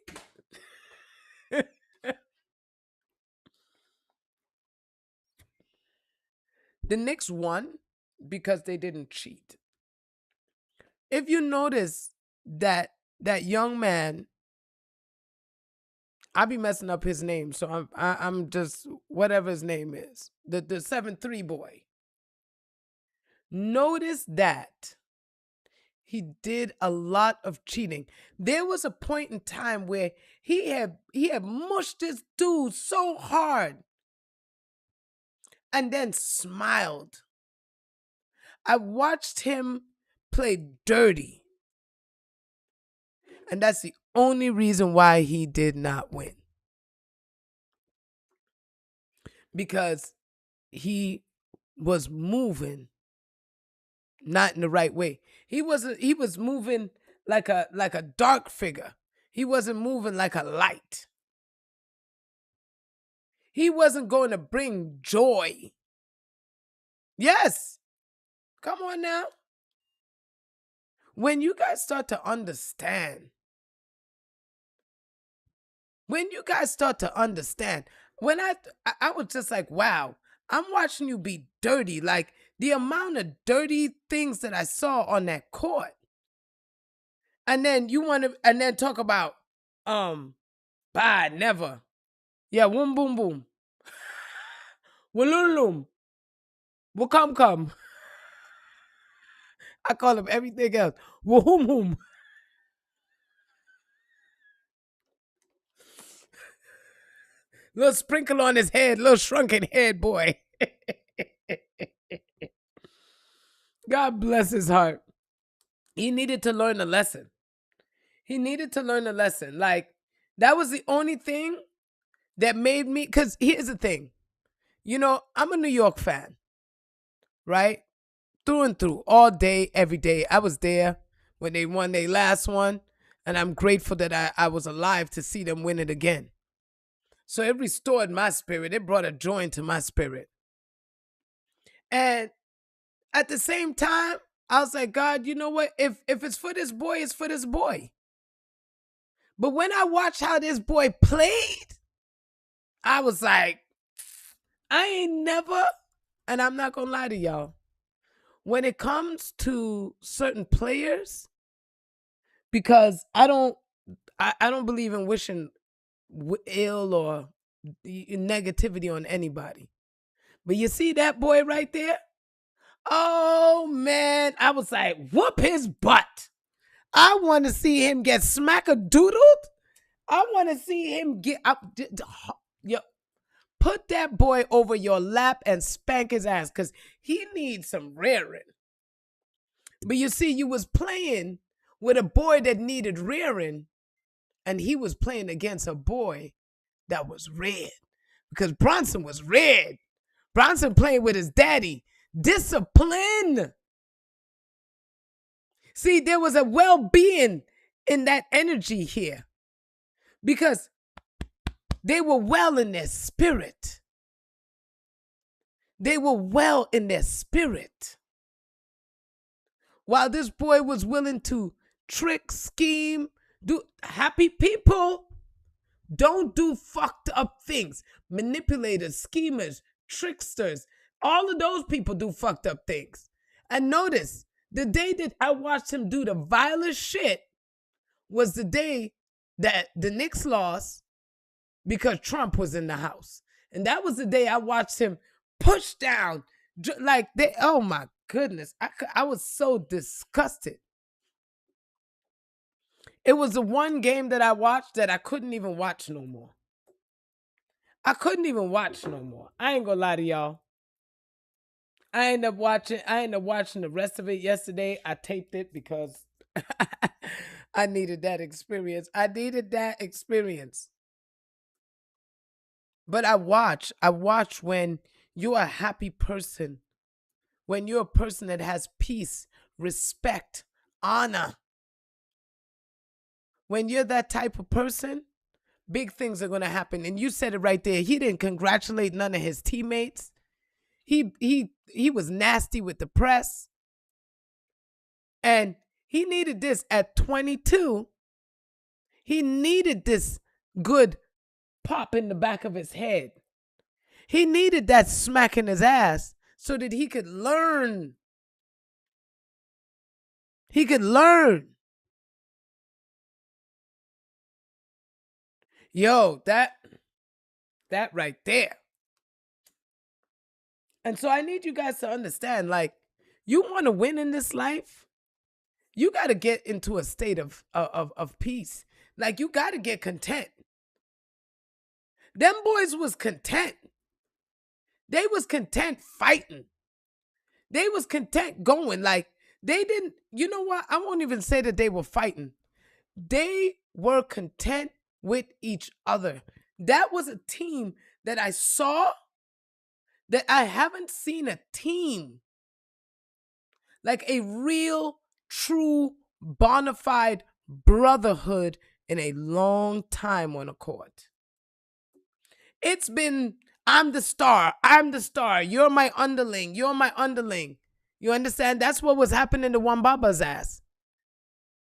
The Knicks won because they didn't cheat. If you notice that young man, I be messing up his name, so I'm just whatever his name is. The 7'3" boy. Notice that he did a lot of cheating. There was a point in time where he had mushed this dude so hard and then smiled. I watched him play dirty, and that's the only reason why he did not win. Because he was moving not in the right way. He was moving like a dark figure. He wasn't moving like a light. He wasn't going to bring joy. Yes. Come on now. When you guys start to understand, when I was just like, wow, I'm watching you be dirty. Like the amount of dirty things that I saw on that court. And then and then talk about, bye, never. Yeah, woom boom boom. Walulum. Come. I call him everything else. Wahum hum. Little sprinkle on his head, little shrunken head boy. God bless his heart. He needed to learn a lesson. Like, that was the only thing that made me, because here's the thing. I'm a New York fan, right? Through and through, all day, every day. I was there when they won their last one, and I'm grateful that I was alive to see them win it again. So it restored my spirit. It brought a joy into my spirit. And at the same time, I was like, God, you know what? If it's for this boy, it's for this boy. But when I watched how this boy played, I was like, I ain't never, and I'm not going to lie to y'all, when it comes to certain players, because I don't believe in wishing ill or negativity on anybody. But you see that boy right there? Oh man, I was like, whoop his butt. I want to see him get smack-a-doodled. I want to see him get up. Put that boy over your lap and spank his ass, because he needs some rearing. But you see, you was playing with a boy that needed rearing, and he was playing against a boy that was red, because Bronson was red. Bronson playing with his daddy. Discipline. See, there was a well-being in that energy here, because they were well in their spirit. They were well in their spirit. While this boy was willing to trick, scheme, do happy people don't do fucked up things. Manipulators, schemers, tricksters, all of those people do fucked up things. And notice, the day that I watched him do the vilest shit was the day that the Knicks lost because Trump was in the house. And that was the day I watched him push down, like oh my goodness, I was so disgusted. It was the one game that I watched that I couldn't even watch no more. I couldn't even watch no more. I ain't gonna lie to y'all. I ended up watching the rest of it yesterday. I taped it because I needed that experience. But I watch when you're a happy person, when you're a person that has peace, respect, honor. When you're that type of person, big things are going to happen. And you said it right there. He didn't congratulate none of his teammates. He was nasty with the press. And he needed this at 22. He needed this good pop in the back of his head. He needed that smack in his ass so that he could learn. He could learn. Yo, that right there. And so I need you guys to understand, like, You want to win in this life? You got to get into a state of peace. Like, you got to get content. Them boys was content. They was content fighting. They was content going. Like, they didn't, you know what? I won't even say that they were fighting. They were content with each other. That was a team that I saw that I haven't seen a team like a real, true, bona fide brotherhood in a long time on a court. It's been, I'm the star, you're my underling, you're my underling. You understand? That's what was happening to Wambaba's ass.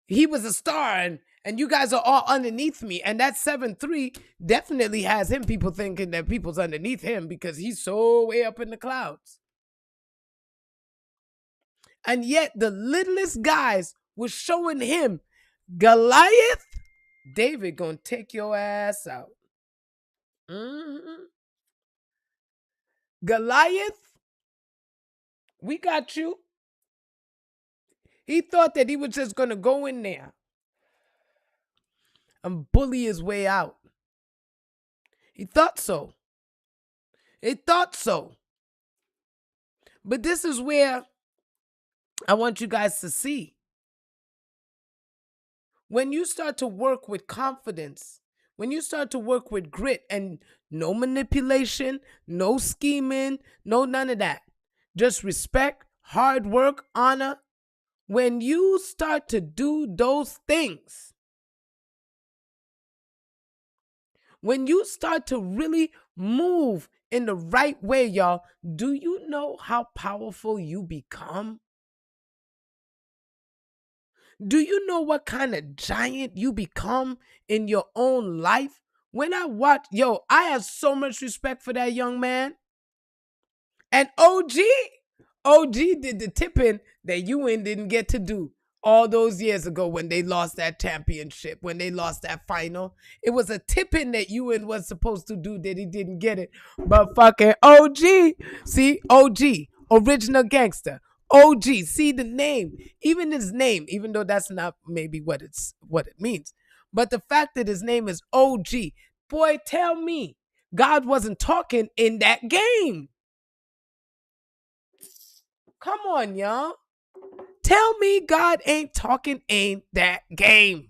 He was a star, and you guys are all underneath me. And that 7-3 definitely has him, people thinking that people's underneath him because he's so way up in the clouds. And yet the littlest guys were showing him, Goliath, David gonna take your ass out. Mm-hmm. Goliath, we got you. He thought that he was just gonna go in there and bully his way out. He thought so. He thought so. But this is where I want you guys to see. When you start to work with confidence, when you start to work with grit and no manipulation, no scheming, no none of that, just respect, hard work, honor, when you start to do those things, when you start to really move in the right way, y'all, do you know how powerful you become? Do you know what kind of giant you become in your own life? When I watch, I have so much respect for that young man. And OG did the tipping that UN didn't get to do all those years ago when they lost that championship, when they lost that final. It was a tipping that UN was supposed to do that he didn't get it. But fucking OG, see, OG, original gangster. OG, see the name, even his name, even though that's not maybe what it means. But the fact that his name is OG, boy, tell me, God wasn't talking in that game. Come on, y'all. Tell me God ain't talking in that game.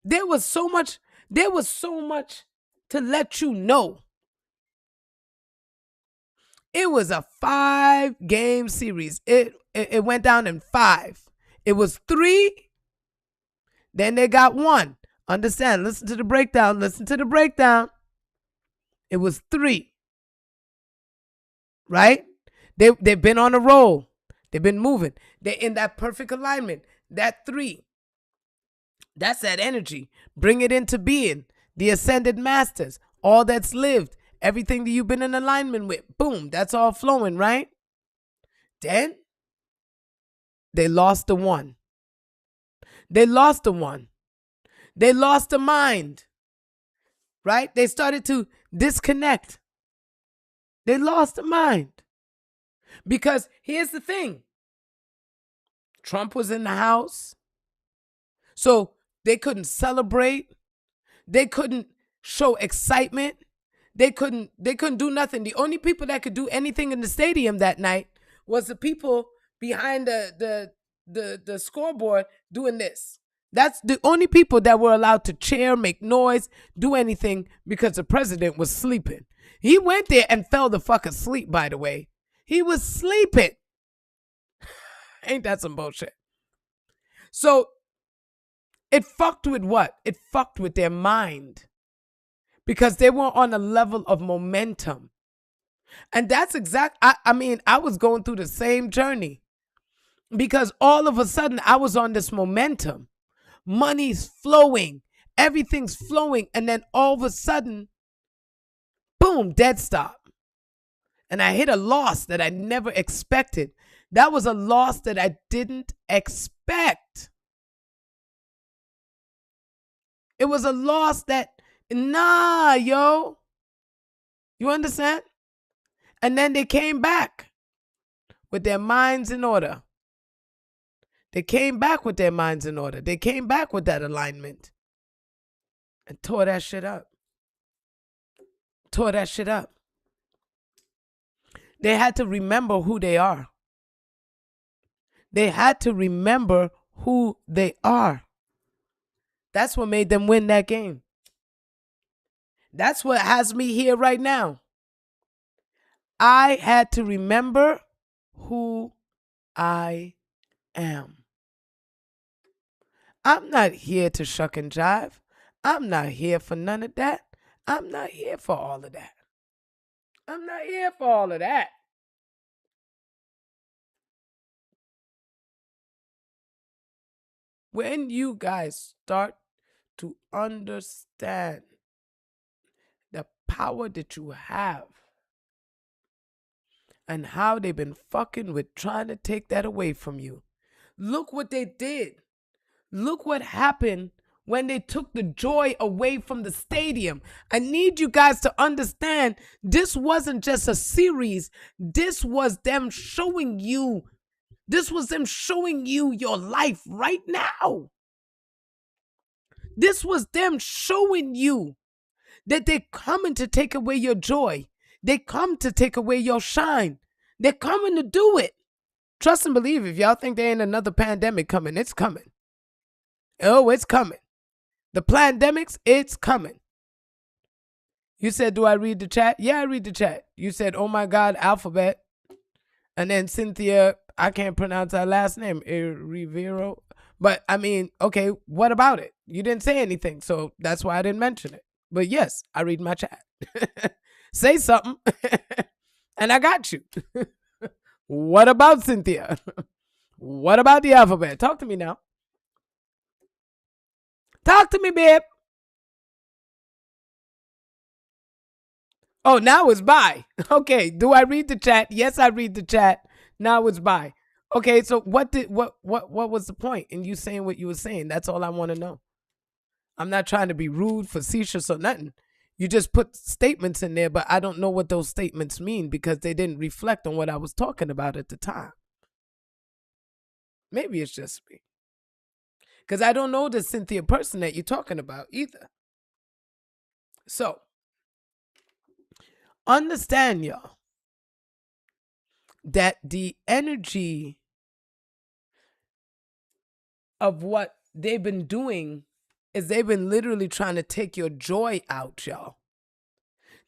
There was so much to let you know. It was a 5-game series. It went down in 5. It was 3. Then they got 1. Understand? Listen to the breakdown. It was 3. Right? They've been on a roll. They've been moving. They're in that perfect alignment. That 3. That's that energy. Bring it into being. The ascended masters. All that's lived. Everything that you've been in alignment with. Boom. That's all flowing, right? Then they lost the 1. They lost the 1. They lost the mind. Right? They started to disconnect. They lost the mind. Because here's the thing. Trump was in the house. So they couldn't celebrate. They couldn't show excitement. They couldn't do nothing. The only people that could do anything in the stadium that night was the people behind the scoreboard doing this. That's the only people that were allowed to cheer, make noise, do anything because the president was sleeping. He went there and fell the fuck asleep, by the way. He was sleeping. Ain't that some bullshit? So it fucked with what? It fucked with their mind. Because they were on a level of momentum. And that's I was going through the same journey. Because all of a sudden I was on this momentum. Money's flowing. Everything's flowing. And then all of a sudden, boom, dead stop. And I hit a loss that I never expected. That was a loss that I didn't expect. It was a loss that, nah, yo. You understand? And then they came back with their minds in order. They came back with their minds in order. They came back with that alignment and tore that shit up. Tore that shit up. They had to remember who they are. They had to remember who they are. That's what made them win that game. That's what has me here right now. I had to remember who I am. I'm not here to shuck and jive. I'm not here for none of that. I'm not here for all of that. I'm not here for all of that. When you guys start to understand the power that you have and how they've been fucking with trying to take that away from you. Look what they did. Look what happened when they took the joy away from the stadium. I need you guys to understand this wasn't just a series. This was them showing you. This was them showing you your life right now. This was them showing you that they're coming to take away your joy. They come to take away your shine. They're coming to do it. Trust and believe, if y'all think there ain't another pandemic coming, it's coming. Oh, it's coming. The pandemics, it's coming. You said, do I read the chat? Yeah, I read the chat. You said, oh my God, alphabet. And then Cynthia, I can't pronounce her last name, Rivero. But I mean, okay, what about it? You didn't say anything, so that's why I didn't mention it. But yes, I read my chat. Say something. And I got you. What about Cynthia? What about the alphabet? Talk to me now. Talk to me, babe. Oh, now it's bye. Okay, do I read the chat? Yes, I read the chat. Now it's bye. Okay, so what was the point in you saying what you were saying? That's all I want to know. I'm not trying to be rude, facetious, or nothing. You just put statements in there, but I don't know what those statements mean because they didn't reflect on what I was talking about at the time. Maybe it's just me. Because I don't know the Cynthia person that you're talking about either. So, understand, y'all, that the energy of what they've been doing is they've been literally trying to take your joy out, y'all.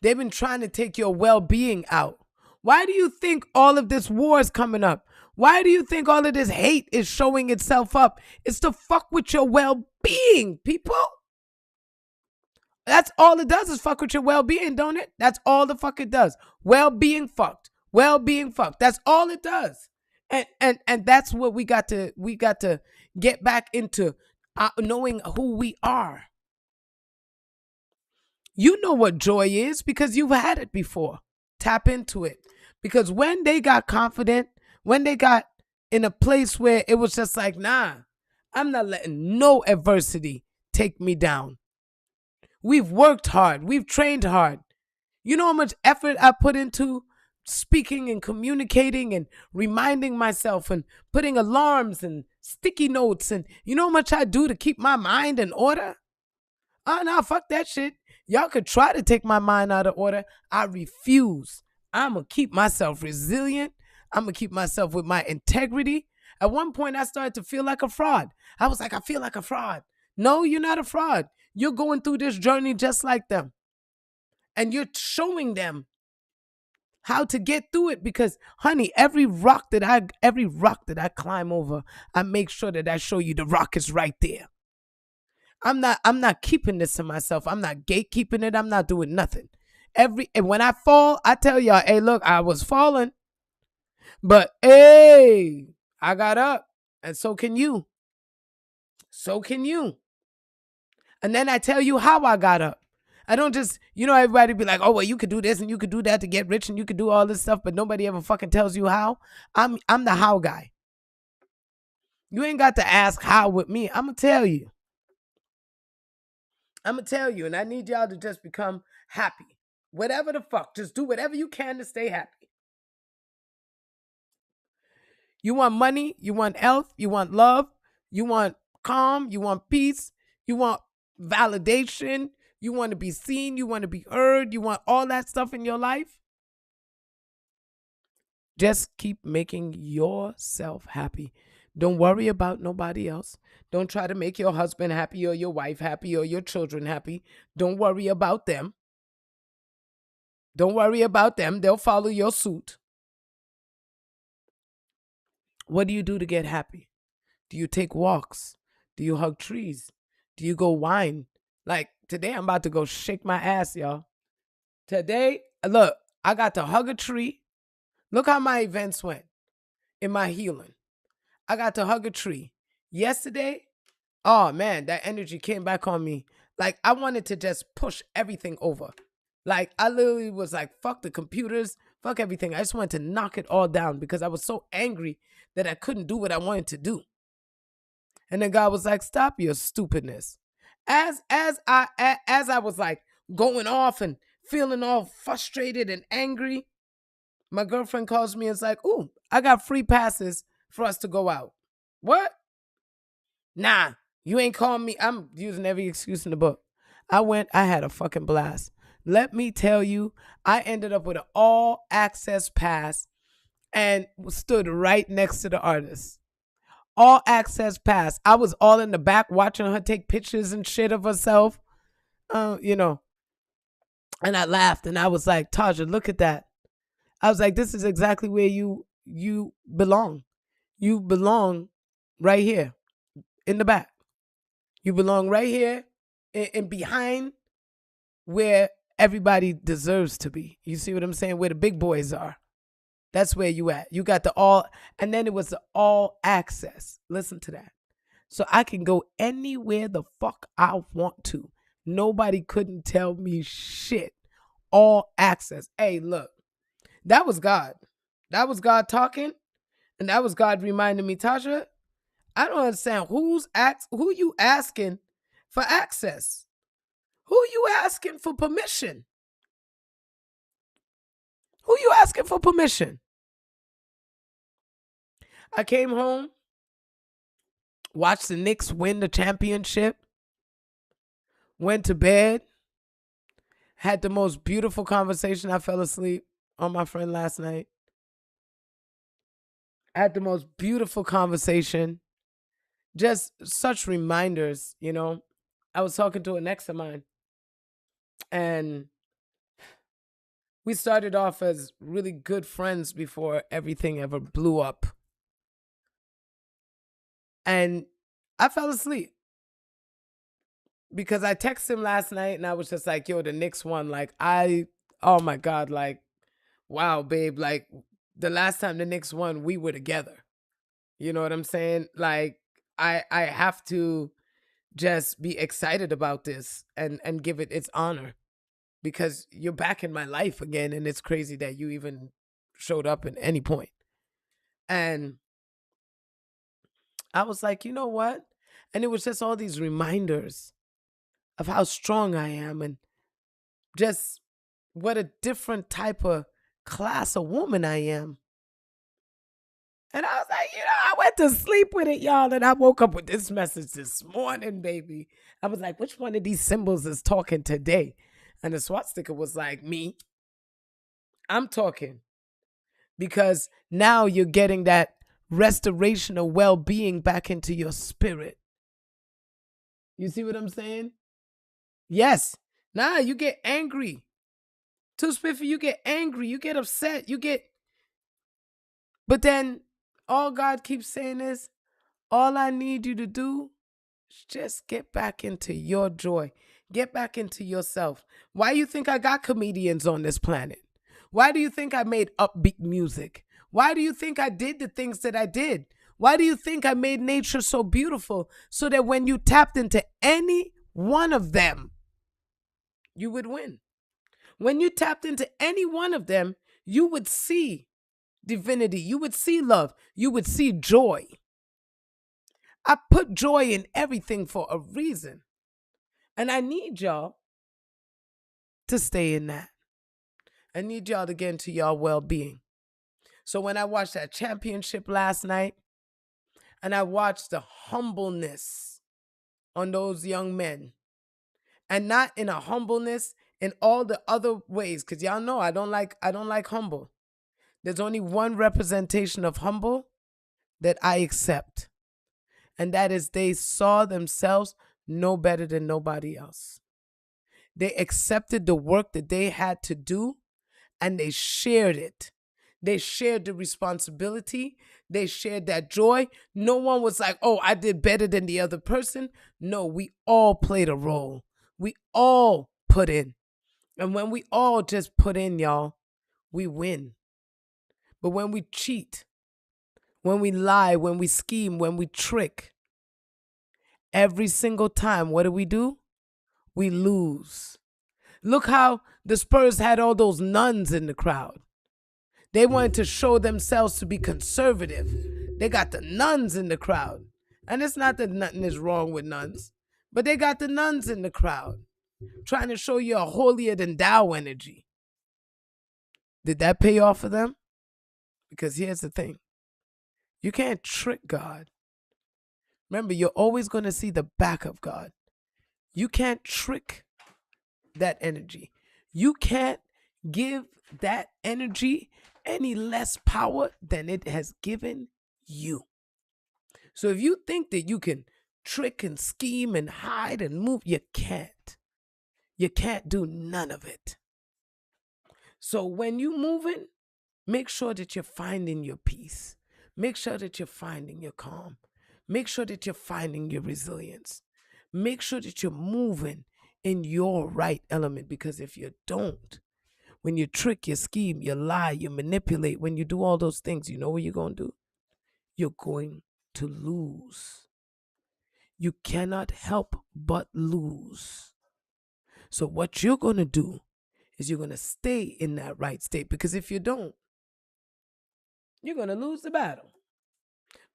They've been trying to take your well-being out. Why do you think all of this war is coming up? Why do you think all of this hate is showing itself up? It's to fuck with your well-being, people. That's all it does is fuck with your well-being, don't it? That's all the fuck it does. Well-being fucked. Well-being fucked. That's all it does. And that's what we got to get back into knowing who we are. You know what joy is because you've had it before. Tap into it. Because when they got confident, when they got in a place where it was just like, nah, I'm not letting no adversity take me down. We've worked hard. We've trained hard. You know how much effort I put into speaking and communicating and reminding myself and putting alarms and sticky notes, and you know how much I do to keep my mind in order? Oh, no, fuck that shit. Y'all could try to take my mind out of order. I refuse. I'm going to keep myself resilient. I'm going to keep myself with my integrity. At one point, I started to feel like a fraud. I was like, I feel like a fraud. No, you're not a fraud. You're going through this journey just like them. And you're showing them how to get through it because, honey, every rock that I climb over, I make sure that I show you the rock is right there. I'm not keeping this to myself. I'm not gatekeeping it. I'm not doing nothing. And when I fall, I tell y'all, hey, look, I was falling, but hey, I got up, and so can you. So can you. And then I tell you how I got up. I don't just, everybody be like, oh, well, you could do this and you could do that to get rich and you could do all this stuff, but nobody ever fucking tells you how. I'm the how guy. You ain't got to ask how with me. I'm going to tell you. I'm going to tell you, and I need y'all to just become happy. Whatever the fuck. Just do whatever you can to stay happy. You want money, you want health, you want love, you want calm, you want peace, you want validation, you want to be seen, you want to be heard, you want all that stuff in your life. Just keep making yourself happy. Don't worry about nobody else. Don't try to make your husband happy or your wife happy or your children happy. Don't worry about them. Don't worry about them. They'll follow your suit. What do you do to get happy? Do you take walks? Do you hug trees? Do you go wine? Like today, I'm about to go shake my ass, y'all. Today, look, I got to hug a tree. Look how my events went in my healing. I got to hug a tree. Yesterday, oh man, that energy came back on me. Like I wanted to just push everything over. Like I literally was like, fuck the computers, fuck everything. I just wanted to knock it all down because I was so angry that I couldn't do what I wanted to do. And then God was like, stop your stupidness. As I was like going off and feeling all frustrated and angry, my girlfriend calls me and is like, ooh, I got free passes for us to go out. What? Nah, you ain't calling me. I'm using every excuse in the book. I went, I had a fucking blast. Let me tell you, I ended up with an all access pass and stood right next to the artist. All access pass. I was all in the back watching her take pictures and shit of herself. You know. And I laughed and I was like, Taja, look at that. I was like, this is exactly where you belong. You belong right here in the back. You belong right here and behind where everybody deserves to be. You see what I'm saying? Where the big boys are. That's where you at. You got the all, and then it was the all access. Listen to that. So I can go anywhere the fuck I want to. Nobody couldn't tell me shit. All access. Hey, look, that was God. That was God talking, and that was God reminding me, Tasha, I don't understand who you asking for access? Who you asking for permission? Who you asking for permission? I came home, watched the Knicks win the championship, went to bed, had the most beautiful conversation. I fell asleep on my friend last night. I had the most beautiful conversation. Just such reminders, you know. I was talking to an ex of mine, and we started off as really good friends before everything ever blew up. And I fell asleep because I texted him last night and I was just like, yo, the Knicks won. Like, oh my God, like, wow, babe. Like, the last time the Knicks won, we were together. You know what I'm saying? Like, I have to just be excited about this and give it its honor because you're back in my life again. And it's crazy that you even showed up at any point. And I was like, you know what? And it was just all these reminders of how strong I am and just what a different type of class of woman I am. And I was like, you know, I went to sleep with it, y'all, and I woke up with this message this morning, baby. I was like, which one of these symbols is talking today? And the swastika was like, me. I'm talking. Because now you're getting that restoration of well-being back into your spirit. You see what I'm saying? Yes. Nah, you get angry. Too spiffy, you get angry. You get upset. But then all God keeps saying is, all I need you to do is just get back into your joy. Get back into yourself. Why you think I got comedians on this planet? Why do you think I made upbeat music? Why do you think I did the things that I did? Why do you think I made nature so beautiful so that when you tapped into any one of them, you would win? When you tapped into any one of them, you would see divinity. You would see love. You would see joy. I put joy in everything for a reason. And I need y'all to stay in that. I need y'all to get into y'all well-being. So when I watched that championship last night, and I watched the humbleness on those young men, and not in a humbleness in all the other ways, because y'all know I don't like humble. There's only one representation of humble that I accept, and that is they saw themselves no better than nobody else. They accepted the work that they had to do, and they shared it. They shared the responsibility. They shared that joy. No one was like, oh, I did better than the other person. No, we all played a role. We all put in. And when we all just put in, y'all, we win. But when we cheat, when we lie, when we scheme, when we trick, every single time, what do? We lose. Look how the Spurs had all those nuns in the crowd. They wanted to show themselves to be conservative. They got the nuns in the crowd. And it's not that nothing is wrong with nuns, but they got the nuns in the crowd trying to show you a holier than thou energy. Did that pay off for them? Because here's the thing. You can't trick God. Remember, you're always going to see the back of God. You can't trick that energy. You can't give that energy any less power than it has given you. So if you think that you can trick and scheme and hide and move, you can't. You can't do none of it. So when you moving, make sure that you're finding your peace. Make sure that you're finding your calm. Make sure that you're finding your resilience. Make sure that you're moving in your right element, because if you don't, when you trick, you scheme, you lie, you manipulate, when you do all those things, you know what you're going to do? You're going to lose. You cannot help but lose. So what you're going to do is you're going to stay in that right state, because if you don't, you're going to lose the battle.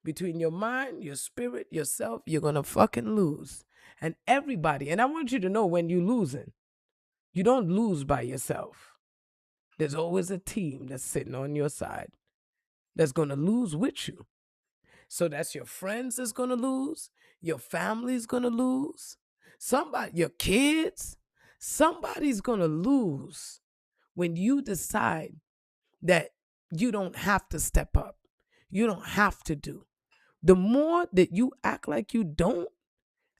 Between your mind, your spirit, yourself, you're going to fucking lose. And everybody, and I want you to know, when you're losing, you don't lose by yourself. There's always a team that's sitting on your side that's going to lose with you. So that's your friends that's going to lose. Your family's going to lose. Somebody, your kids, somebody's going to lose when you decide that you don't have to step up. You don't have to do. The more that you act like you don't,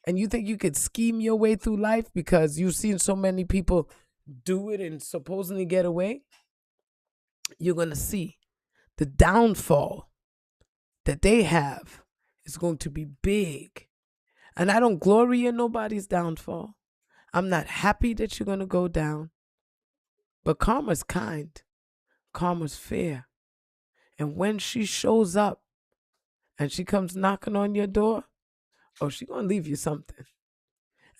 and you think you could scheme your way through life because you've seen so many people do it and supposedly get away, you're going to see the downfall that they have is going to be big. And I don't glory in nobody's downfall. I'm not happy that you're going to go down. But karma's kind. Karma's fair. And when she shows up and she comes knocking on your door, oh, she's going to leave you something.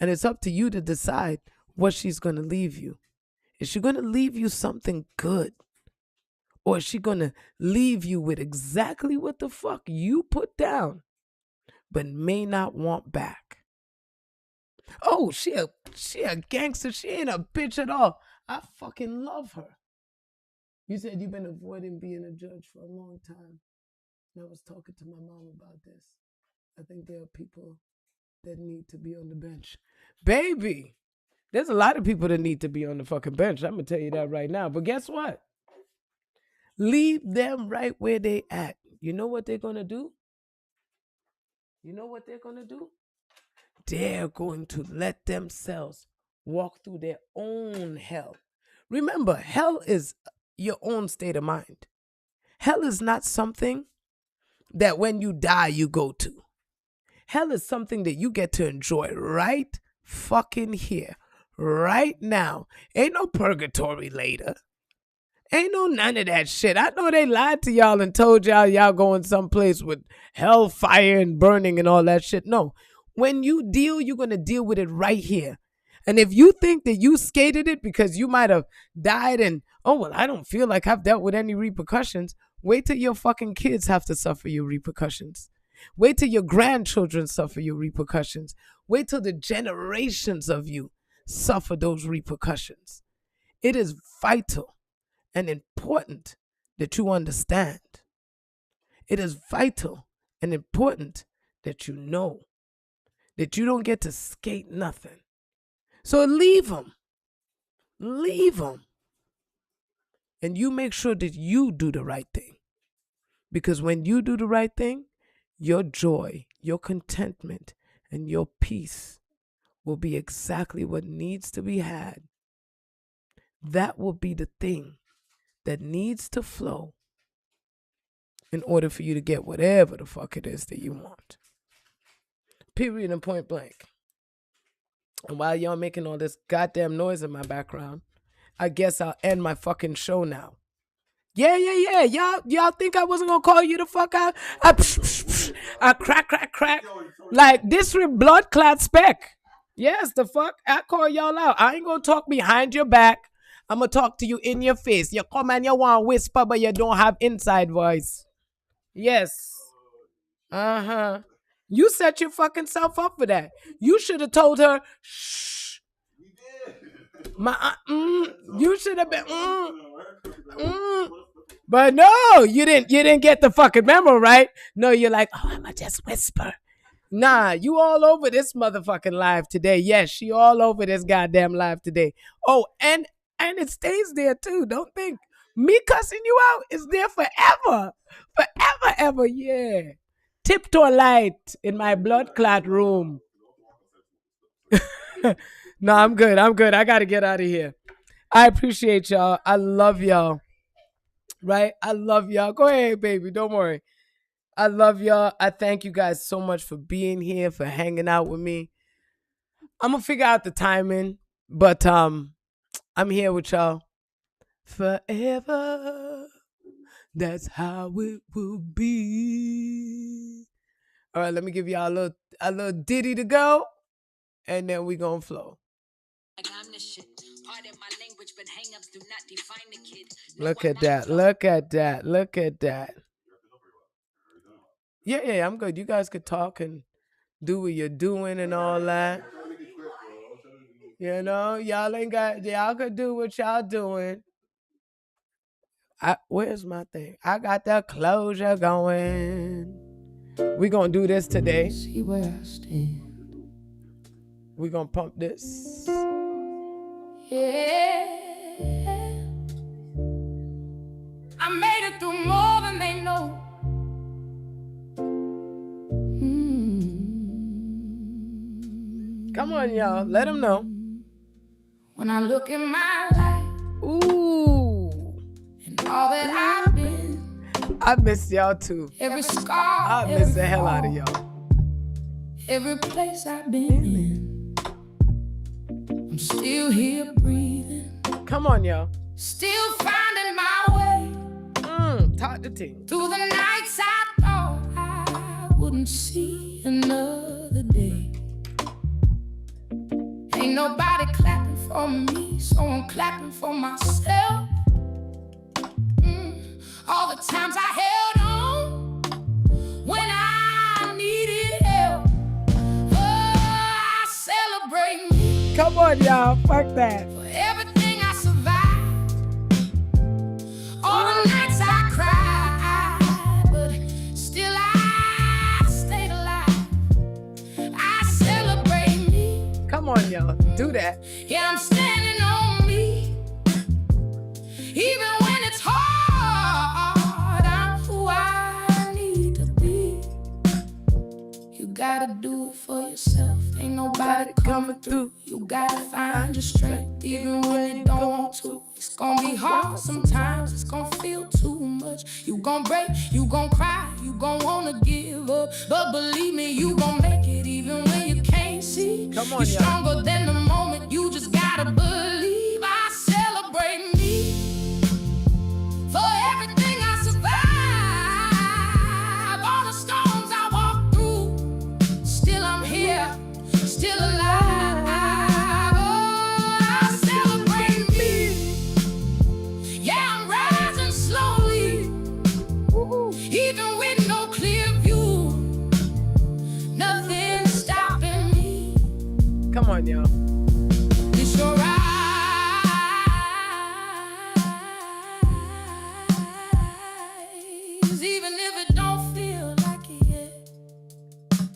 And it's up to you to decide what she's going to leave you. Is she going to leave you something good? Or is she going to leave you with exactly what the fuck you put down, but may not want back? Oh, she a gangster. She ain't a bitch at all. I fucking love her. You said you've been avoiding being a judge for a long time. And I was talking to my mom about this. I think there are people that need to be on the bench. Baby, there's a lot of people that need to be on the fucking bench. I'm going to tell you that right now. But guess what? Leave them right where they at. You know what they're going to do? You know what they're going to do? They're going to let themselves walk through their own hell. Remember, hell is your own state of mind. Hell is not something that when you die, you go to. Hell is something that you get to enjoy right fucking here, right now. Ain't no purgatory later. Ain't no none of that shit. I know they lied to y'all and told y'all going someplace with hellfire and burning and all that shit. No. When you deal, you're going to deal with it right here. And if you think that you skated it because you might have died and, oh, well, I don't feel like I've dealt with any repercussions, wait till your fucking kids have to suffer your repercussions. Wait till your grandchildren suffer your repercussions. Wait till the generations of you suffer those repercussions. It is vital and important that you understand. It is vital and important that you know that you don't get to skate nothing. So leave them. Leave them. And you make sure that you do the right thing. Because when you do the right thing, your joy, your contentment, and your peace will be exactly what needs to be had. That will be the thing that needs to flow in order for you to get whatever the fuck it is that you want. Period and point blank. And while y'all making all this goddamn noise in my background, I guess I'll end my fucking show now. Yeah. Y'all think I wasn't gonna call you the fuck out? I crack. Like this with blood clot speck. Yes, the fuck. I call y'all out. I ain't gonna talk behind your back. I'm gonna talk to you in your face. You come and you want to whisper, but you don't have inside voice. Yes. You set your fucking self up for that. You should have told her, shh. You should have been. But no, you didn't get the fucking memo, right? No, you're like, oh, I'ma just whisper. Nah, you all over this motherfucking live today. Yes, she all over this goddamn live today. Oh, and it stays there too. Don't think me cussing you out is there forever. Forever, ever, yeah. Tiptoe light in my blood clot room. No, I'm good. I gotta get out of here. I appreciate y'all. I love y'all. Right? I love y'all. Go ahead, baby. Don't worry. I love y'all. I thank you guys so much for being here, for hanging out with me. I'm gonna figure out the timing, but I'm here with y'all forever. That's how it will be. All right, let me give y'all a little ditty to go, and then we gonna flow. Look at that. Yeah, I'm good. You guys could talk and do what you're doing and all that. You know, y'all could do what y'all doing. Where's my thing? I got the closure going. We gonna do this today. See where I stand. We gonna pump this. Yeah. I made it through more than they know. Come on, y'all. Let them know. When I look in my life, ooh, and all that I've been, I miss y'all too. Every scar, I miss the hell out of y'all. Every place I've been in, I'm still here breathing. Come on, y'all. Still finding my way. Talk the team. Through the nights I thought I wouldn't see another day. Ain't nobody clapping for me, so I'm clapping for myself. All the times I held on when I needed help. Oh, I celebrate me. Come on, y'all, fuck that. For everything I survived, all the nights I cried, but still I stayed alive. I celebrate me. Come on, y'all, do that. Yeah, I'm standing on me, even when it's hard. I'm who I need to be. You gotta do it for yourself. Ain't nobody coming through. You gotta find your strength, even when you don't want to. It's gonna be hard sometimes. It's gonna feel too much. You gon' break, you gon' cry, you gon' wanna give up. But believe me, you gon' make it even when you can't see. Come on, you're stronger than the moment. You just gotta believe. I celebrate me for everything I survived. All the storms I walked through, still I'm here, still alive. Oh, I celebrate me. Yeah, I'm rising slowly, even with no clear view. Nothing stopping me. Come on, y'all. It's your ride.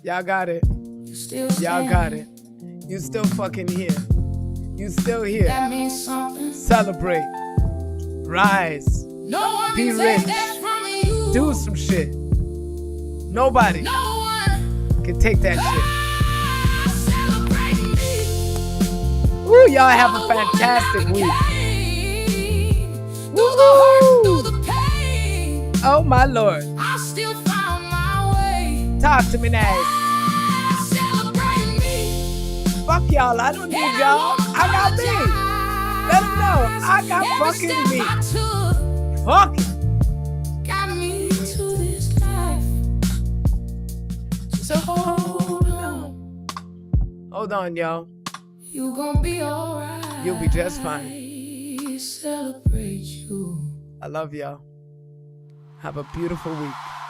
Y'all got it. Y'all got it. You still fucking here. You still here. That means something. Celebrate. Rise. No one Be can take rich. that from you. Do some shit. Nobody No one can take that celebrate me. shit. Woo, y'all have a fantastic week. Woo! Oh my Lord. I still found my way. Talk to me nice. Celebrate me. Fuck y'all. I don't need y'all. I got me. Let them know. I got fucking me. Fuck it. Got me to this life. So hold on. Hold on, y'all. You gon' be alright. You'll be just fine. Celebrate you. I love y'all. Have a beautiful week.